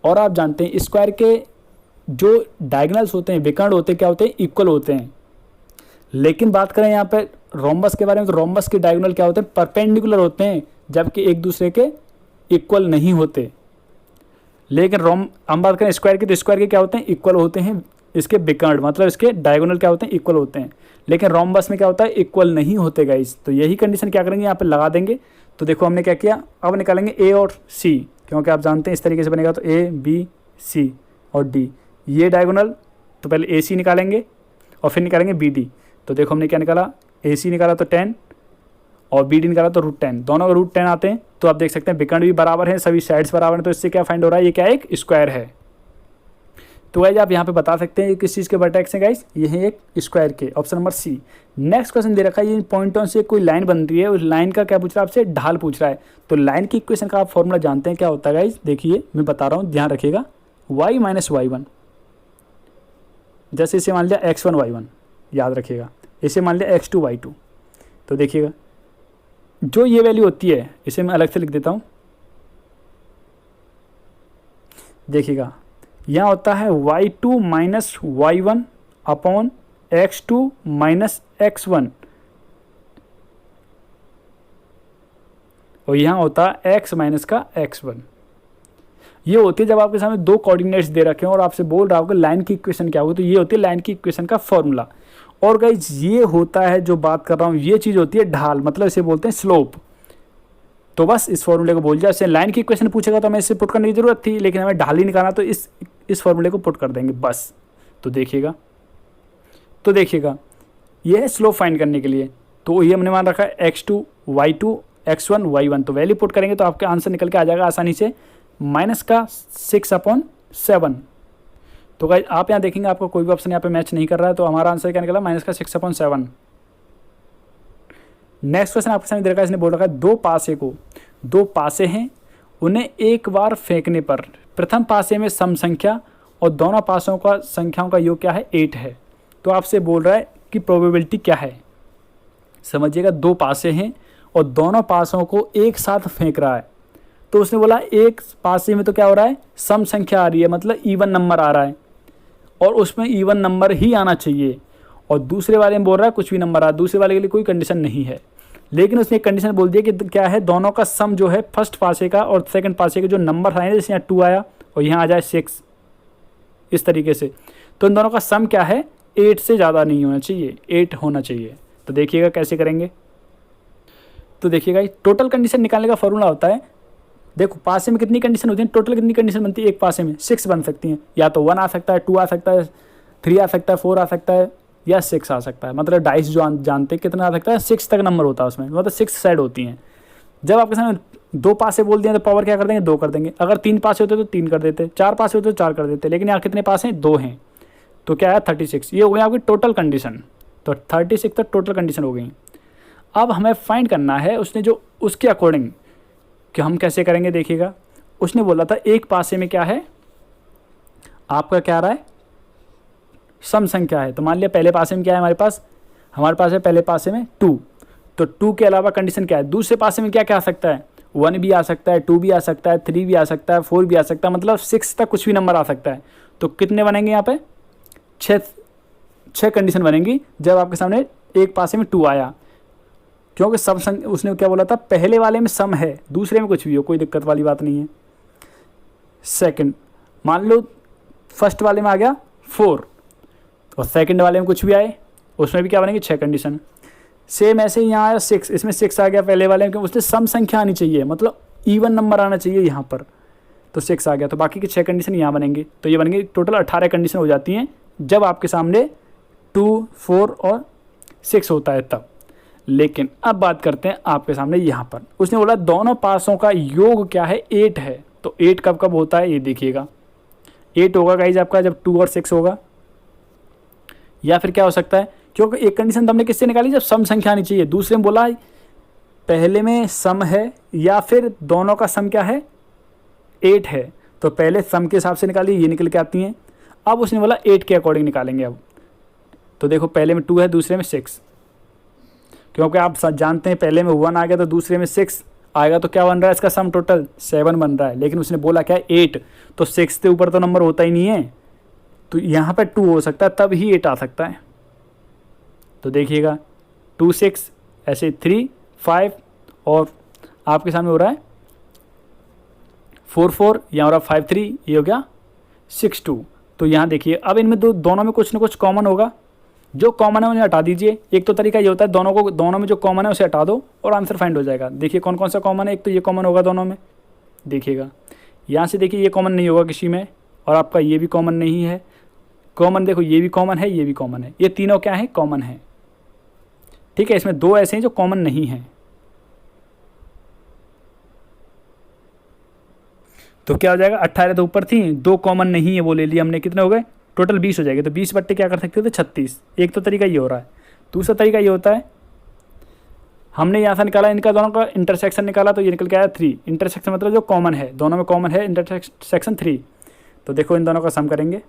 Speaker 1: और आप जानते हैं स्क्वायर के जो डायगोनल्स होते हैं, विकर्ण होते हैं, क्या होते हैं, इक्वल होते हैं। लेकिन बात करें यहाँ पे रोम्बस के बारे में, तो रोम्बस के डायगोनल क्या होते हैं, परपेंडिकुलर होते हैं, जबकि एक दूसरे के इक्वल नहीं होते। लेकिन हम बात करें स्क्वायर की, तो स्क्वायर के क्या होते हैं, इक्वल होते हैं। इसके विकर्ण मतलब इसके डायगोनल क्या होते हैं, इक्वल होते हैं। लेकिन रोम्बस में क्या होता है, इक्वल नहीं होते गाइस। तो यही कंडीशन क्या करेंगे, यहाँ पे लगा देंगे। तो देखो हमने क्या किया, अब निकालेंगे ए और सी, क्योंकि आप जानते हैं इस तरीके से बनेगा। तो ए बी सी और डी, ये डायगोनल, तो पहले ए सी निकालेंगे और फिर निकालेंगे बी डी। तो देखो हमने क्या निकाला, ए सी निकाला तो 10 और बी डी निकाला तो √10, दोनों का √10 आते हैं। तो आप देख सकते हैं विकर्ण भी बराबर है, सभी साइड्स बराबर हैं। तो इससे क्या फाइंड हो रहा है, ये क्या है, एक स्क्वायर है। तो गाइज आप यहाँ पे बता सकते हैं ये किस चीज़ के वर्टेक्स हैं गाइज, ये है एक स्क्वायर के, option number C. Next question दे रखा है, इन पॉइंटों से कोई लाइन बन रही है, उस लाइन का क्या पूछ रहा है आपसे, ढाल पूछ रहा है। तो लाइन की इक्वेशन का आप फॉर्मूला जानते हैं क्या होता है गाइज, देखिए मैं बता रहा हूँ, ध्यान रखिएगा। y माइनस y1, जैसे इसे मान लिया x1 y1, याद रखिएगा। इसे मान लिया x2 y2। तो देखिएगा जो ये वैल्यू होती है, इसे मैं अलग से लिख देता हूँ। देखिएगा यहाँ होता है y2 minus y1 upon x2 minus x1, और यहाँ होता है x माइनस का x1। ये होती है जब आपके सामने दो कोऑर्डिनेट्स दे रखे हैं और आपसे बोल रहा होगा लाइन की इक्वेशन क्या होगी, तो ये होती है लाइन की इक्वेशन का फॉर्मूला। और गाइज ये होता है, जो बात कर रहा हूँ, ये चीज़ होती है ढाल, मतलब इसे बोलते हैं स्लोप। तो बस इस फॉर्मूले को भूल जाओ। इससे लाइन की इक्वेशन पूछेगा तो हमें इससे पुट करने की जरूरत थी, लेकिन हमें ढाल ही निकालना, तो इस फॉर्मूले को पुट कर देंगे बस। तो देखिएगा ये है स्लोप फाइंड करने के लिए। तो ये हमने मान रखा है x2 y2 x1 y1। तो वैल्यू पुट करेंगे तो आपका आंसर निकल के आ जाएगा आसानी से, माइनस का 6/7। तो गाइस आप यहाँ देखेंगे आपको कोई भी ऑप्शन यहाँ पे मैच नहीं कर रहा है, तो हमारा आंसर क्या निकला, माइनस का 6/7। नेक्स्ट क्वेश्चन आपके सामने दे रखा है, इसने बोल रखा है दो पासे हैं, उन्हें एक बार फेंकने पर प्रथम पासे में सम संख्या और दोनों पासों का संख्याओं का योग क्या है, 8 है। तो आपसे बोल रहा है कि प्रोबेबिलिटी क्या है। समझिएगा, दो पासे हैं और दोनों पासों को एक साथ फेंक रहा है। तो उसने बोला एक पासे में तो क्या हो रहा है, सम संख्या आ रही है, मतलब इवन नंबर आ रहा है, और उसमें इवन नंबर ही आना चाहिए। और दूसरे वाले में बोल रहा है कुछ भी नंबर आ, दूसरे वाले के लिए कोई कंडीशन नहीं है। लेकिन उसने एक कंडीशन बोल दिया कि क्या है, दोनों का सम जो है फर्स्ट पासे का और सेकंड पासे के जो नंबर आए, जैसे यहाँ 2 आया और यहाँ आ जाए 6, इस तरीके से। तो इन दोनों का सम क्या है, 8 से ज़्यादा नहीं होना चाहिए, 8 होना चाहिए। तो देखिएगा कैसे करेंगे। तो देखिएगा टोटल कंडीशन निकालने का फॉर्मूला होता है, देखो पासे में कितनी कंडीशन होती है, टोटल कितनी कंडीशन बनती है, एक पासे में 6 बन सकती हैं। या तो 1 आ सकता है, 2 आ सकता है, 3 आ सकता है, 4 आ सकता है, या 6 आ सकता है। मतलब डाइस जो जानते हैं कितना आ सकता है, 6 तक नंबर होता है उसमें, मतलब 6 साइड होती हैं। जब आपके सामने दो पासे बोल दिए तो पावर क्या कर देंगे, 2 कर देंगे। अगर 3 पासे होते तो 3 कर देते, 4 पासे होते तो 4 कर देते। लेकिन यहाँ कितने पास हैं, 2 हैं। तो क्या है 36, ये हो गई आपकी टोटल कंडीशन। तो 36 तक टोटल कंडीशन हो गई। अब हमें फाइंड करना है उसने जो उसके अकॉर्डिंग कि हम कैसे करेंगे। देखिएगा उसने बोला था एक पासे में क्या है आपका, क्या आ रहा है, सम संख्या है। तो मान लिया पहले पासे में क्या है हमारे पास है पहले पासे में 2। तो 2 के अलावा कंडीशन क्या है, दूसरे पासे में क्या क्या आ सकता है, 1 भी आ सकता है, 2 भी आ सकता है, 3 भी आ सकता है, 4 भी आ सकता है, मतलब 6 तक कुछ भी नंबर आ सकता है। तो कितने बनेंगे यहाँ पे, 6 कंडीशन बनेंगी जब आपके सामने एक पासे में 2 आया। क्योंकि सम उसने क्या बोला था, पहले वाले में सम है, दूसरे में कुछ भी हो, कोई दिक्कत वाली बात नहीं है। सेकंड मान लो फर्स्ट वाले में आ गया 4 और सेकंड वाले में कुछ भी आए, उसमें भी क्या बनेंगे 6 कंडीशन। सेम ऐसे ही यहाँ आया 6, इसमें 6 आ गया पहले वाले में, क्योंकि उसने सम संख्या आनी चाहिए, मतलब इवन नंबर आना चाहिए यहाँ पर। तो 6 आ गया, तो बाकी के 6 कंडीशन यहाँ बनेंगे। तो ये बनेंगे टोटल 18 कंडीशन हो जाती हैं जब आपके सामने 2, 4 और 6 होता है तब। लेकिन अब बात करते हैं आपके सामने यहाँ पर, उसने बोला दोनों पासों का योग क्या है, 8 है। तो 8 कब कब होता है ये देखिएगा, 8 होगा गाइज आपका जब 2 और 6 होगा। या फिर क्या हो सकता है, क्योंकि एक कंडीशन तो हमने किससे निकाली, जब सम संख्या आनी चाहिए। दूसरे में बोला पहले में सम है या फिर दोनों का सम क्या है 8 है, तो पहले सम के हिसाब से निकालिए, ये निकल के आती हैं। अब उसने बोला 8 के अकॉर्डिंग निकालेंगे। अब तो देखो पहले में 2 है, दूसरे में 6, क्योंकि आप जानते हैं पहले में 1 आ गया तो दूसरे में 6 आएगा, तो क्या बन रहा है इसका सम टोटल 7 बन रहा है। लेकिन उसने बोला क्या 8, तो 6 से ऊपर तो नंबर होता ही नहीं है, तो यहाँ पर 2 हो सकता है, तब ही 8 आ सकता है। तो देखिएगा 2 6 ऐसे 3 5 और आपके सामने हो रहा है 4 4, यहाँ हो रहा 5 3, ये हो गया 6 2। तो यहाँ देखिए अब इनमें दोनों में कुछ ना कुछ कॉमन होगा, जो कॉमन है उन्हें हटा दीजिए। एक तो तरीका ये होता है दोनों में जो कॉमन है उसे हटा दो और आंसर फाइंड हो जाएगा। देखिए कौन कौन सा कॉमन है, एक तो ये कॉमन होगा दोनों में, देखिएगा यहाँ से देखिए ये कॉमन नहीं होगा किसी में, और आपका ये भी कॉमन नहीं है। कॉमन देखो ये भी कॉमन है, ये भी कॉमन है, ये तीनों क्या है कॉमन है। ठीक है, इसमें 2 ऐसे हैं जो कॉमन नहीं हैं। तो क्या हो जाएगा 18 तो ऊपर थी, 2 कॉमन नहीं है वो ले लिया हमने, कितने हो गए टोटल 20 हो जाएगी। तो 20 बट्टे क्या कर सकते थे 36। एक तो तरीका ये हो रहा है। दूसरा तरीका ये होता है हमने यहाँ से निकाला इनका दोनों का इंटरसेक्शन निकाला, तो ये निकल के आया 3। इंटरसेक्शन मतलब जो कॉमन है, दोनों में कॉमन है इंटरसेक्शन 3। तो देखो इन दोनों का सम करेंगे,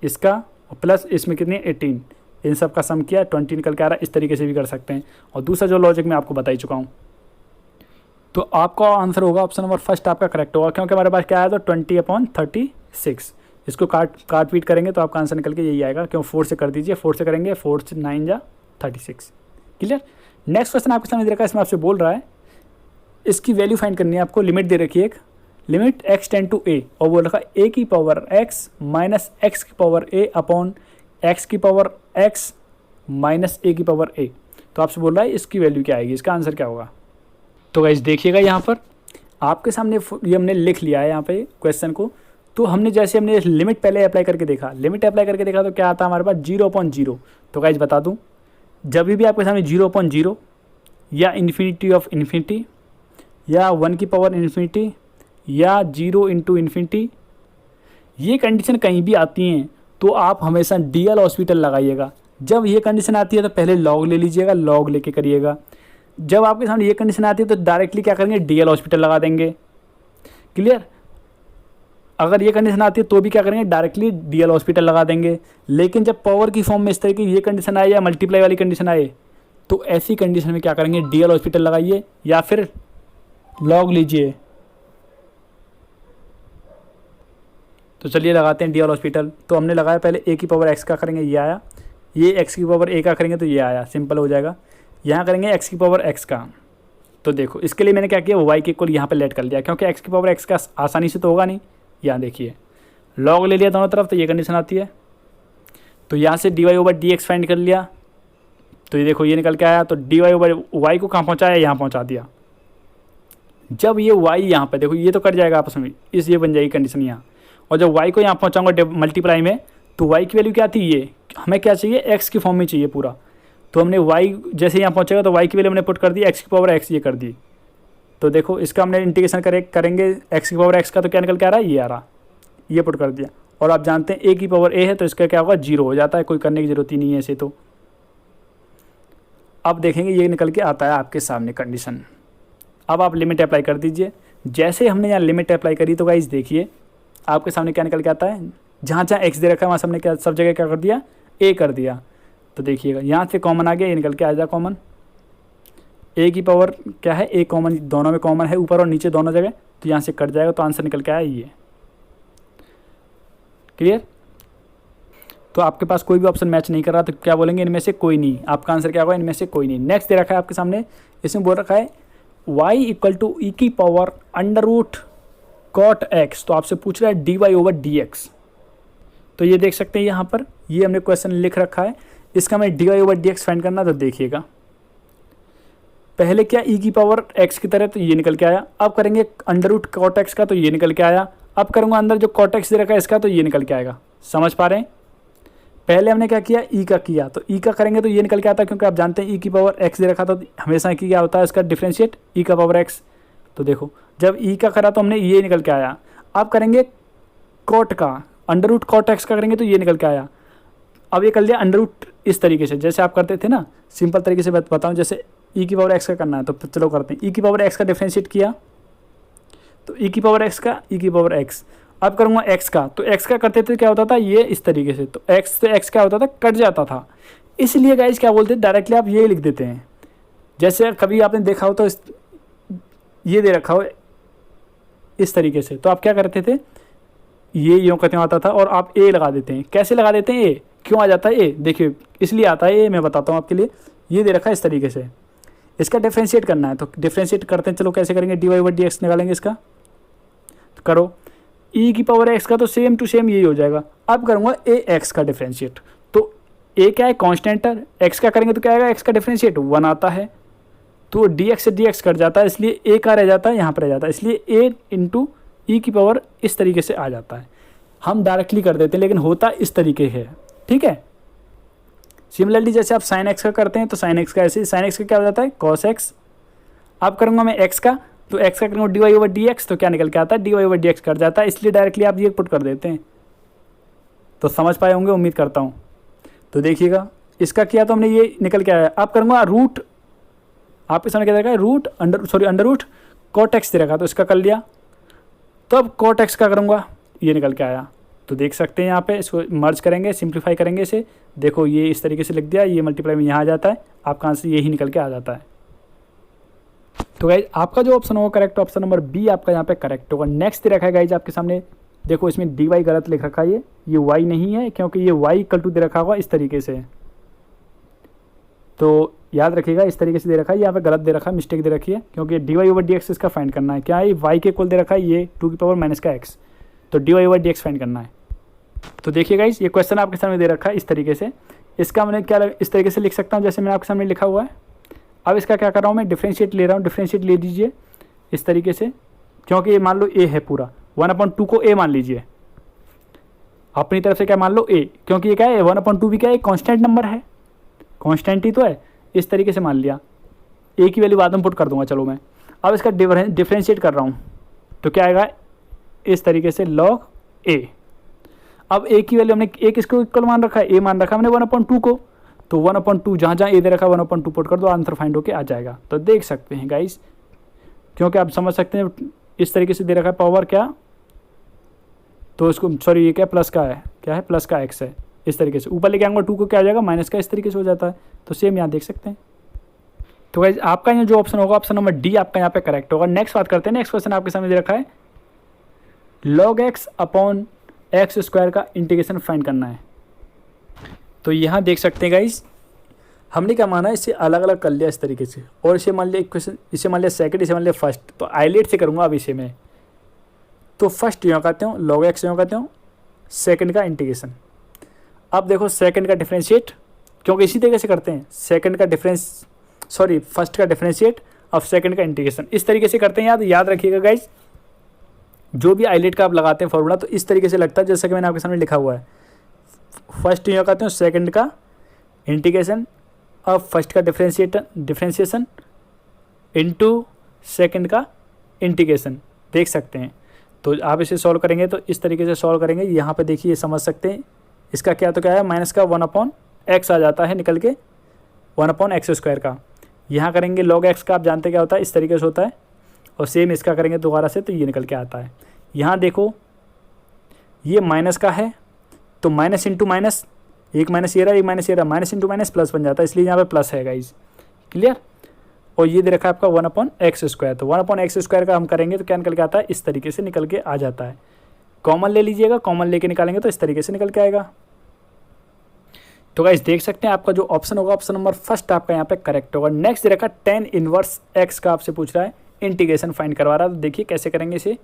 Speaker 1: इसका और प्लस इसमें कितनी 18, इन सब का सम किया 20 निकल के आ रहा है। इस तरीके से भी कर सकते हैं। और दूसरा जो लॉजिक मैं आपको बता ही चुका हूँ। तो आपका आंसर होगा ऑप्शन नंबर फर्स्ट आपका करेक्ट होगा, क्योंकि हमारे पास क्या आया तो 20/36। इसको काट पीट करेंगे तो आपका आंसर निकल के यही आएगा। क्यों 4 से कर दीजिए, 4 से करेंगे, 4 से 9 जा 36। क्लियर। नेक्स्ट क्वेश्चन आपके सामने दे रखा है, इसमें आपसे बोल रहा है इसकी वैल्यू फाइंड करनी है आपको। लिमिट दे रखी है एक, limit x tend to a, और बोल रखा a की पावर x माइनस x की पावर a अपॉन x की पावर x माइनस a की पावर a। तो आपसे बोल रहा है इसकी वैल्यू क्या आएगी, इसका आंसर क्या होगा। तो गाइस देखिएगा यहाँ पर आपके सामने ये हमने लिख लिया है यहाँ पे क्वेश्चन को। तो हमने जैसे हमने लिमिट पहले अप्लाई करके देखा, तो क्या आता है हमारे पास 0/0। तो गाइस बता दूँ, जब भी आपके सामने 0/0 या इन्फिनिटी ऑफ इन्फिनिटी या 1 की पावर इन्फिनिटी या 0 इंटू इन्फिनिटी, ये कंडीशन कहीं भी आती हैं तो आप हमेशा डीएल हॉस्पिटल लगाइएगा। जब ये कंडीशन आती है तो पहले लॉग ले लीजिएगा, लॉग लेके करिएगा। जब आपके सामने ये कंडीशन आती है तो डायरेक्टली क्या करेंगे डीएल हॉस्पिटल लगा देंगे। क्लियर। अगर ये कंडीशन आती है तो भी क्या करेंगे डायरेक्टली डीएल हॉस्पिटल लगा देंगे। लेकिन जब पावर की फॉर्म में इस तरह की ये कंडीशन आए या मल्टीप्लाई वाली कंडीशन आए तो ऐसी कंडीशन में क्या करेंगे डीएल हॉस्पिटल लगाइए या फिर लॉग लीजिए। तो चलिए लगाते हैं डीएल हॉस्पिटल। तो हमने लगाया पहले a की पावर x का करेंगे, ये आया। ये x की पावर a का करेंगे तो ये आया, सिंपल हो जाएगा। यहाँ करेंगे x की पावर x का, तो देखो इसके लिए मैंने क्या किया y के इक्वल यहाँ पे लेट कर दिया, क्योंकि x की पावर x का आसानी से तो होगा नहीं। यहाँ देखिए लॉग ले लिया दोनों तरफ, तो ये कंडीशन आती है। तो यहाँ से dy/dx फाइंड कर लिया, तो ये देखो ये निकल के आया। तो dy/y को कहाँ पहुँचाया, यहाँ पहुँचा दिया। जब ये y यहाँ पे देखो ये तो कट जाएगा आपस में, इस ये बन जाएगी कंडीशन यहाँ। और जब y को यहाँ पहुँचाऊंगा मल्टीप्लाई में, तो y की वैल्यू क्या थी, ये हमें क्या चाहिए x की फॉर्म में चाहिए पूरा। तो हमने y जैसे यहाँ पहुँचेगा तो y की वैल्यू हमने पुट कर दी x की पावर x ये कर दी। तो देखो इसका हमने इंटीग्रेशन करेंगे x की पावर x का, तो क्या निकल के आ रहा है ये आ रहा, ये पुट कर दिया। और आप जानते हैं a की पावर a है तो इसका क्या होगा 0 हो जाता है, कोई करने की ज़रूरत ही नहीं है ऐसे। तो अब देखेंगे ये निकल के आता है आपके सामने कंडीशन। अब आप लिमिट अप्लाई कर दीजिए। जैसे हमने यहाँ लिमिट अप्लाई करी तो गाइस देखिए आपके सामने क्या निकल के आता है, जहाँ जहाँ x दे रखा है वहाँ सबने क्या सब जगह क्या कर दिया a कर दिया। तो देखिएगा यहाँ से कॉमन आ गया, ये निकल के आ जाए कॉमन। a की पावर क्या है a कॉमन, दोनों में कॉमन है ऊपर और नीचे दोनों जगह, तो यहाँ से कट जाएगा। तो आंसर निकल के आया ये। क्लियर। तो आपके पास कोई भी ऑप्शन मैच नहीं कर रहा तो क्या बोलेंगे इनमें से कोई नहीं। आपका आंसर क्या होगा इनमें से कोई नहीं। नेक्स्ट दे रखा है आपके सामने, इसमें बोल रखा है y इक्वल टू e की power under root cot x। तो आपसे पूछ रहा है dy/dx। तो ये देख सकते हैं यहाँ पर ये हमने क्वेश्चन लिख रखा है, इसका मैं dy/dx फाइंड करना। तो देखिएगा पहले क्या e की पावर x की तरह, तो ये निकल के आया। अब करेंगे अंडर रूट कॉट x का, तो ये निकल के आया। अब करूँगा अंदर जो कॉट x दे रखा है इसका, तो ये निकल के आएगा। समझ पा रहे हैं। पहले हमने क्या किया e का किया, तो e का करेंगे तो ये निकल के आता है, क्योंकि आप जानते हैं e की पावर x दे रखा था तो हमेशा की क्या होता है इसका डिफ्रेंशिएट e का पावर x। तो देखो जब e का करा तो हमने ये निकल के आया। अब करेंगे कॉट का, अंडर रूट कॉट x का करेंगे तो ये निकल के आया। अब ये कर लिया अंडर रूट इस तरीके से जैसे आप करते थे ना, सिंपल तरीके से बताऊँ। जैसे ई की पावर एक्स का करना है, तो चलो करते हैं। ई की पावर एक्स का डिफ्रेंशिएट किया तो ई की पावर एक्स का ई की पावर एक्स। अब करूँगा एक्स का, तो एक्स का करते थे क्या होता था ये इस तरीके से, तो एक्स से एक्स क्या होता था कट जाता था, इसलिए गाइज क्या बोलते हैं डायरेक्टली आप ये लिख देते हैं। जैसे कभी आपने देखा हो तो ये दे रखा हो इस तरीके से, तो आप क्या करते थे ये यूँ करते आता था और आप ए लगा देते हैं। कैसे लगा देते हैं ए, क्यों आ जाता है ए, देखिए इसलिए आता है ए, मैं बताता हूँ आपके लिए। ये दे रखा है इस तरीके से, इसका डिफ्रेंशिएट करना है, तो डिफ्रेंशिएट करते हैं। चलो कैसे करेंगे, d y by d x निकालेंगे इसका, तो करो ई की पावर एक्स का, तो सेम टू सेम यही हो जाएगा। अब करूँगा ए एक्स का डिफ्रेंशिएट, तो ए क्या है कांस्टेंट है, एक्स का करेंगे तो क्या आएगा, एक्स का डिफ्रेंशिएट 1 आता है, तो डी एक्स से डी एक्स कट जाता है, इसलिए ए का रह जाता है यहाँ पर रह जाता है, इसलिए ए इंटू ई की पावर इस तरीके से आ जाता है। हम डायरेक्टली कर देते हैं लेकिन होता इस तरीके है, ठीक है। सिमिलरली जैसे आप साइन एक्स का करते हैं तो साइन एक्स का ऐसे, साइन एक्स का क्या हो जाता है कॉस एक्स। अब करूँगा मैं एक्स का, तो एक्स का करूँगा d y over d x, तो क्या निकल के आता है d y over d x cut जाता है, इसलिए डायरेक्टली आप ये पुट कर देते हैं। तो समझ पाए होंगे उम्मीद करता हूँ। तो देखिएगा इसका किया तो हमने ये निकल के आया। अब करूँगा रूट, आपके सामने क्या देखा root under root cot x दे रखा, तो इसका कर लिया। तो अब कॉट एक्स का करूँगा, ये निकल के आया। तो देख सकते हैं यहाँ पे, इसको मर्ज करेंगे सिंप्लीफाई करेंगे इसे, देखो ये इस तरीके से लिख दिया, ये मल्टीप्लाई में यहाँ आ जाता है, आपका आंसर यही निकल के आ जाता है। तो गाइज आपका जो ऑप्शन होगा करेक्ट, ऑप्शन नंबर बी आपका यहाँ पे करेक्ट होगा। नेक्स्ट दे रखा है गाइज आपके सामने, देखो इसमें डी वाई गलत लिख रखा है, ये वाई नहीं है, क्योंकि ये वाई इक्वल टू दे रखा होगा इस तरीके से, तो याद रखिएगा इस तरीके से दे रखा है, यहाँ पे गलत दे रखा है, मिस्टेक दे रखी है, क्योंकि d y over d x इसका फाइंड करना है। क्या है वाई के इक्वल दे रखा है, ये टू की पावर माइनस का एक्स, तो d y over d x find करना है। तो देखिए गाइस ये क्वेश्चन आपके सामने दे रखा है इस तरीके से, इसका मैंने क्या इस तरीके से लिख सकता हूँ जैसे मैंने आपके सामने लिखा हुआ है। अब इसका क्या कर रहा हूँ मैं, डिफ्रेंशिएट ले रहा हूँ, डिफ्रेंशिएट ले दीजिए इस तरीके से, क्योंकि ये मान लो ए है पूरा, 1/2 को ए मान लीजिए, अपनी तरफ से क्या मान लो ए, क्योंकि ये क्या है 1/2 भी क्या है कॉन्स्टेंट नंबर है, कॉन्स्टेंट ही तो है, इस तरीके से मान लिया। ए की वैल्यू बाद में पुट कर दूंगा चलो मैं। अब इसका डिफ्रेंशिएट कर रहा हूँ, तो क्या आएगा इस तरीके से लॉग ए। अब ए की वैल्यू हमने ए किसको इक्वल मान रखा है, ए मान रखा है हमने 1/2 को, तो 1/2 जहाँ जहाँ ए दे रखा है 1/2 पुट कर दो, आंसर फाइंड होके आ जाएगा। तो देख सकते हैं गाइस, क्योंकि आप समझ सकते हैं इस तरीके से दे रखा है पावर क्या, तो इसको सॉरी ये क्या प्लस का है, क्या है प्लस का एक्स है, इस तरीके से ऊपर लेके आऊँगा 2 को क्या आ जाएगा माइनस का, इस तरीके से हो जाता है। तो सेम यहाँ देख सकते हैं। तो गाइस आपका यहाँ जो ऑप्शन होगा ऑप्शन नंबर डी आपका यहाँ पे करेक्ट होगा। नेक्स्ट बात करते हैं, नेक्स्ट क्वेश्चन आपके सामने दे रखा है log x upon x square का इंटीग्रेशन फाइंड करना है। तो यहाँ देख सकते हैं गाइस, हमने क्या माना इसे अलग अलग कर लिया इस तरीके से, और इसे मान लिया इक्वेशन, इसे मान लिया सेकंड, इसे मान लिया फर्स्ट। तो आइलेट से करूँगा अब इसे मैं, तो फर्स्ट यूँ कहते हूँ log x यूँ कहते हूँ, सेकंड का इंटीग्रेशन। अब देखो सेकंड का डिफ्रेंशिएट, क्योंकि इसी तरीके से करते हैं, सेकंड का फर्स्ट का डिफ्रेंशिएट, अब सेकंड का इंटीग्रेशन, इस तरीके से करते हैं। याद रखिएगा गाइज, जो भी आइलेट का आप लगाते हैं फॉर्मूला तो इस तरीके से लगता है जैसा कि मैंने आपके सामने लिखा हुआ है। फर्स्ट यूँ कहते हैं सेकंड का इंटीग्रेशन, अब फर्स्ट का डिफ्रेंशिएशन इनटू सेकंड का इंटीग्रेशन, देख सकते हैं। तो आप इसे सॉल्व करेंगे तो इस तरीके से सॉल्व करेंगे। यहाँ पे देखिए समझ सकते हैं, इसका क्या तो क्या है माइनस का 1/x आ जाता है निकल के 1/x² का। यहाँ करेंगे log x का, आप जानते क्या होता है, इस तरीके से होता है, और सेम इसका करेंगे दोबारा से तो ये निकल के आता है। यहाँ देखो ये माइनस का है, तो माइनस इंटू माइनस, एक माइनस ये रहा, एक माइनस ये रहा, माइनस इंटू माइनस प्लस बन जाता है, इसलिए यहाँ पे प्लस है गाइज, क्लियर। और ये दे रखा है आपका 1/x², तो 1/x² का हम करेंगे तो क्या निकल के आता है, इस तरीके से निकल के आ जाता है। कॉमन ले लीजिएगा, कॉमन लेके निकालेंगे तो इस तरीके से निकल के आएगा। तो गाइस देख सकते हैं आपका जो ऑप्शन होगा ऑप्शन नंबर फर्स्ट आपका यहाँ पे करेक्ट होगा। नेक्स्ट देखा 10 इनवर्स x का आपसे पूछ रहा है, इंटीग्रेशन फाइंड करवा रहा है। तो देखिए कैसे करेंगे इसे,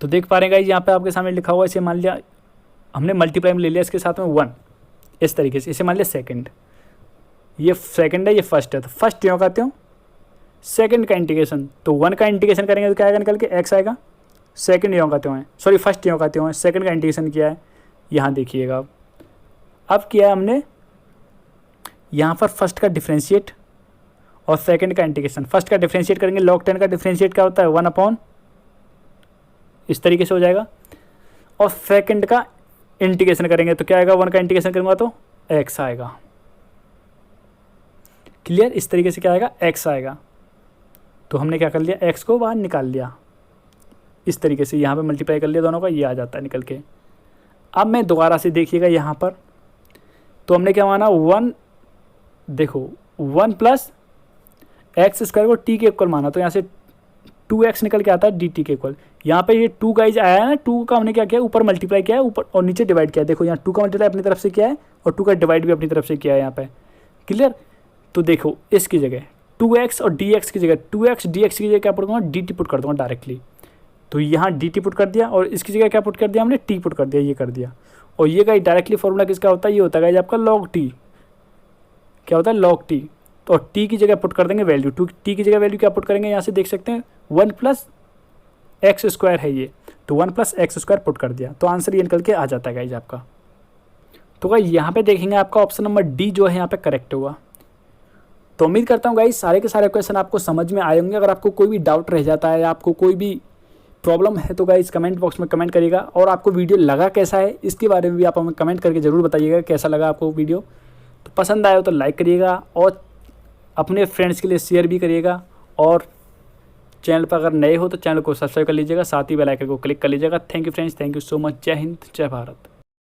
Speaker 1: तो देख पा रहे हैं गाइस यहाँ पे आपके सामने लिखा हुआ है, इसे मान लिया हमने मल्टीप्लाई में ले लिया इसके साथ में 1, इस तरीके से। इसे मान लिया सेकंड, ये सेकंड है ये फर्स्ट है, तो फर्स्ट क्यों कहते हो सेकंड का इंटीग्रेशन, तो 1 का इंटीग्रेशन करेंगे तो क्या आएगा निकल के x आएगा। सेकंड यों कहते हैं, सॉरी फर्स्ट यों कहते हैं, सेकंड का इंटीग्रेशन किया है, यहाँ देखिएगा अब किया है हमने यहाँ पर फर्स्ट का डिफ्रेंशिएट और सेकंड का इंटीग्रेशन। फर्स्ट का डिफ्रेंशिएट करेंगे, log 10 का डिफ्रेंशिएट क्या होता है 1/, इस तरीके से हो जाएगा, और सेकंड का इंटीग्रेशन करेंगे तो क्या आएगा, 1 का इंटीग्रेशन करूँगा तो x आएगा, क्लियर। इस तरीके से क्या आएगा, x आएगा। तो हमने क्या कर लिया, x को बाहर निकाल लिया इस तरीके से, यहाँ पे मल्टीप्लाई कर लिया दोनों का, ये आ जाता है निकल के। अब मैं दोबारा से देखिएगा यहाँ पर, तो हमने क्या माना 1, देखो 1 प्लस एक्स स्क्वायर को टी के इक्वल माना, तो यहाँ से 2x निकल के आता है dt के इक्वल। यहाँ पे ये 2 गाइज आया है ना, 2 का हमने क्या किया, ऊपर मल्टीप्लाई किया है, ऊपर और नीचे डिवाइड किया है। देखो यहाँ 2 का मल्टीप्लाई अपनी तरफ से किया है और 2 का डिवाइड भी अपनी तरफ से किया है यहाँ पे, क्लियर। तो देखो इसकी जगह 2x और dx की जगह 2x dx की जगह क्या पुट करूँगा, dt पुट कर दूँगा डायरेक्टली। तो यहाँ dt पुट कर दिया और इसकी जगह क्या पुट कर दिया हमने, t पुट कर दिया, ये कर दिया। और ये गाइज डायरेक्टली फॉर्मूला किसका होता है, ये होता है गाइज आपका log t। क्या होता है, log t। तो t की जगह पुट कर देंगे वैल्यू, t की जगह वैल्यू क्या पुट करेंगे, यहाँ से देख सकते हैं 1 प्लस एक्स स्क्वायर है ये, तो 1 प्लस एक्स स्क्वायर पुट कर दिया, तो आंसर ये निकल के आ जाता है गाइज आपका। तो गाइज यहाँ पे देखेंगे आपका ऑप्शन नंबर डी जो है यहाँ पे करेक्ट हुआ। तो उम्मीद करता हूँ गाइज सारे के सारे क्वेश्चन आपको समझ में आए होंगे। अगर आपको कोई भी डाउट रह जाता है या आपको कोई भी प्रॉब्लम है तो गाइज कमेंट बॉक्स में कमेंट करिएगा। और आपको वीडियो लगा कैसा है इसके बारे में भी आप हमें कमेंट करके ज़रूर बताइएगा कैसा लगा आपको वीडियो। तो पसंद आया हो तो लाइक करिएगा और अपने फ्रेंड्स के लिए शेयर भी करिएगा। और चैनल पर अगर नए हो तो चैनल को सब्सक्राइब कर लीजिएगा, साथ ही बेल आइकन को क्लिक कर लीजिएगा। Thank you friends, thank you so much. जय हिंद, जय भारत।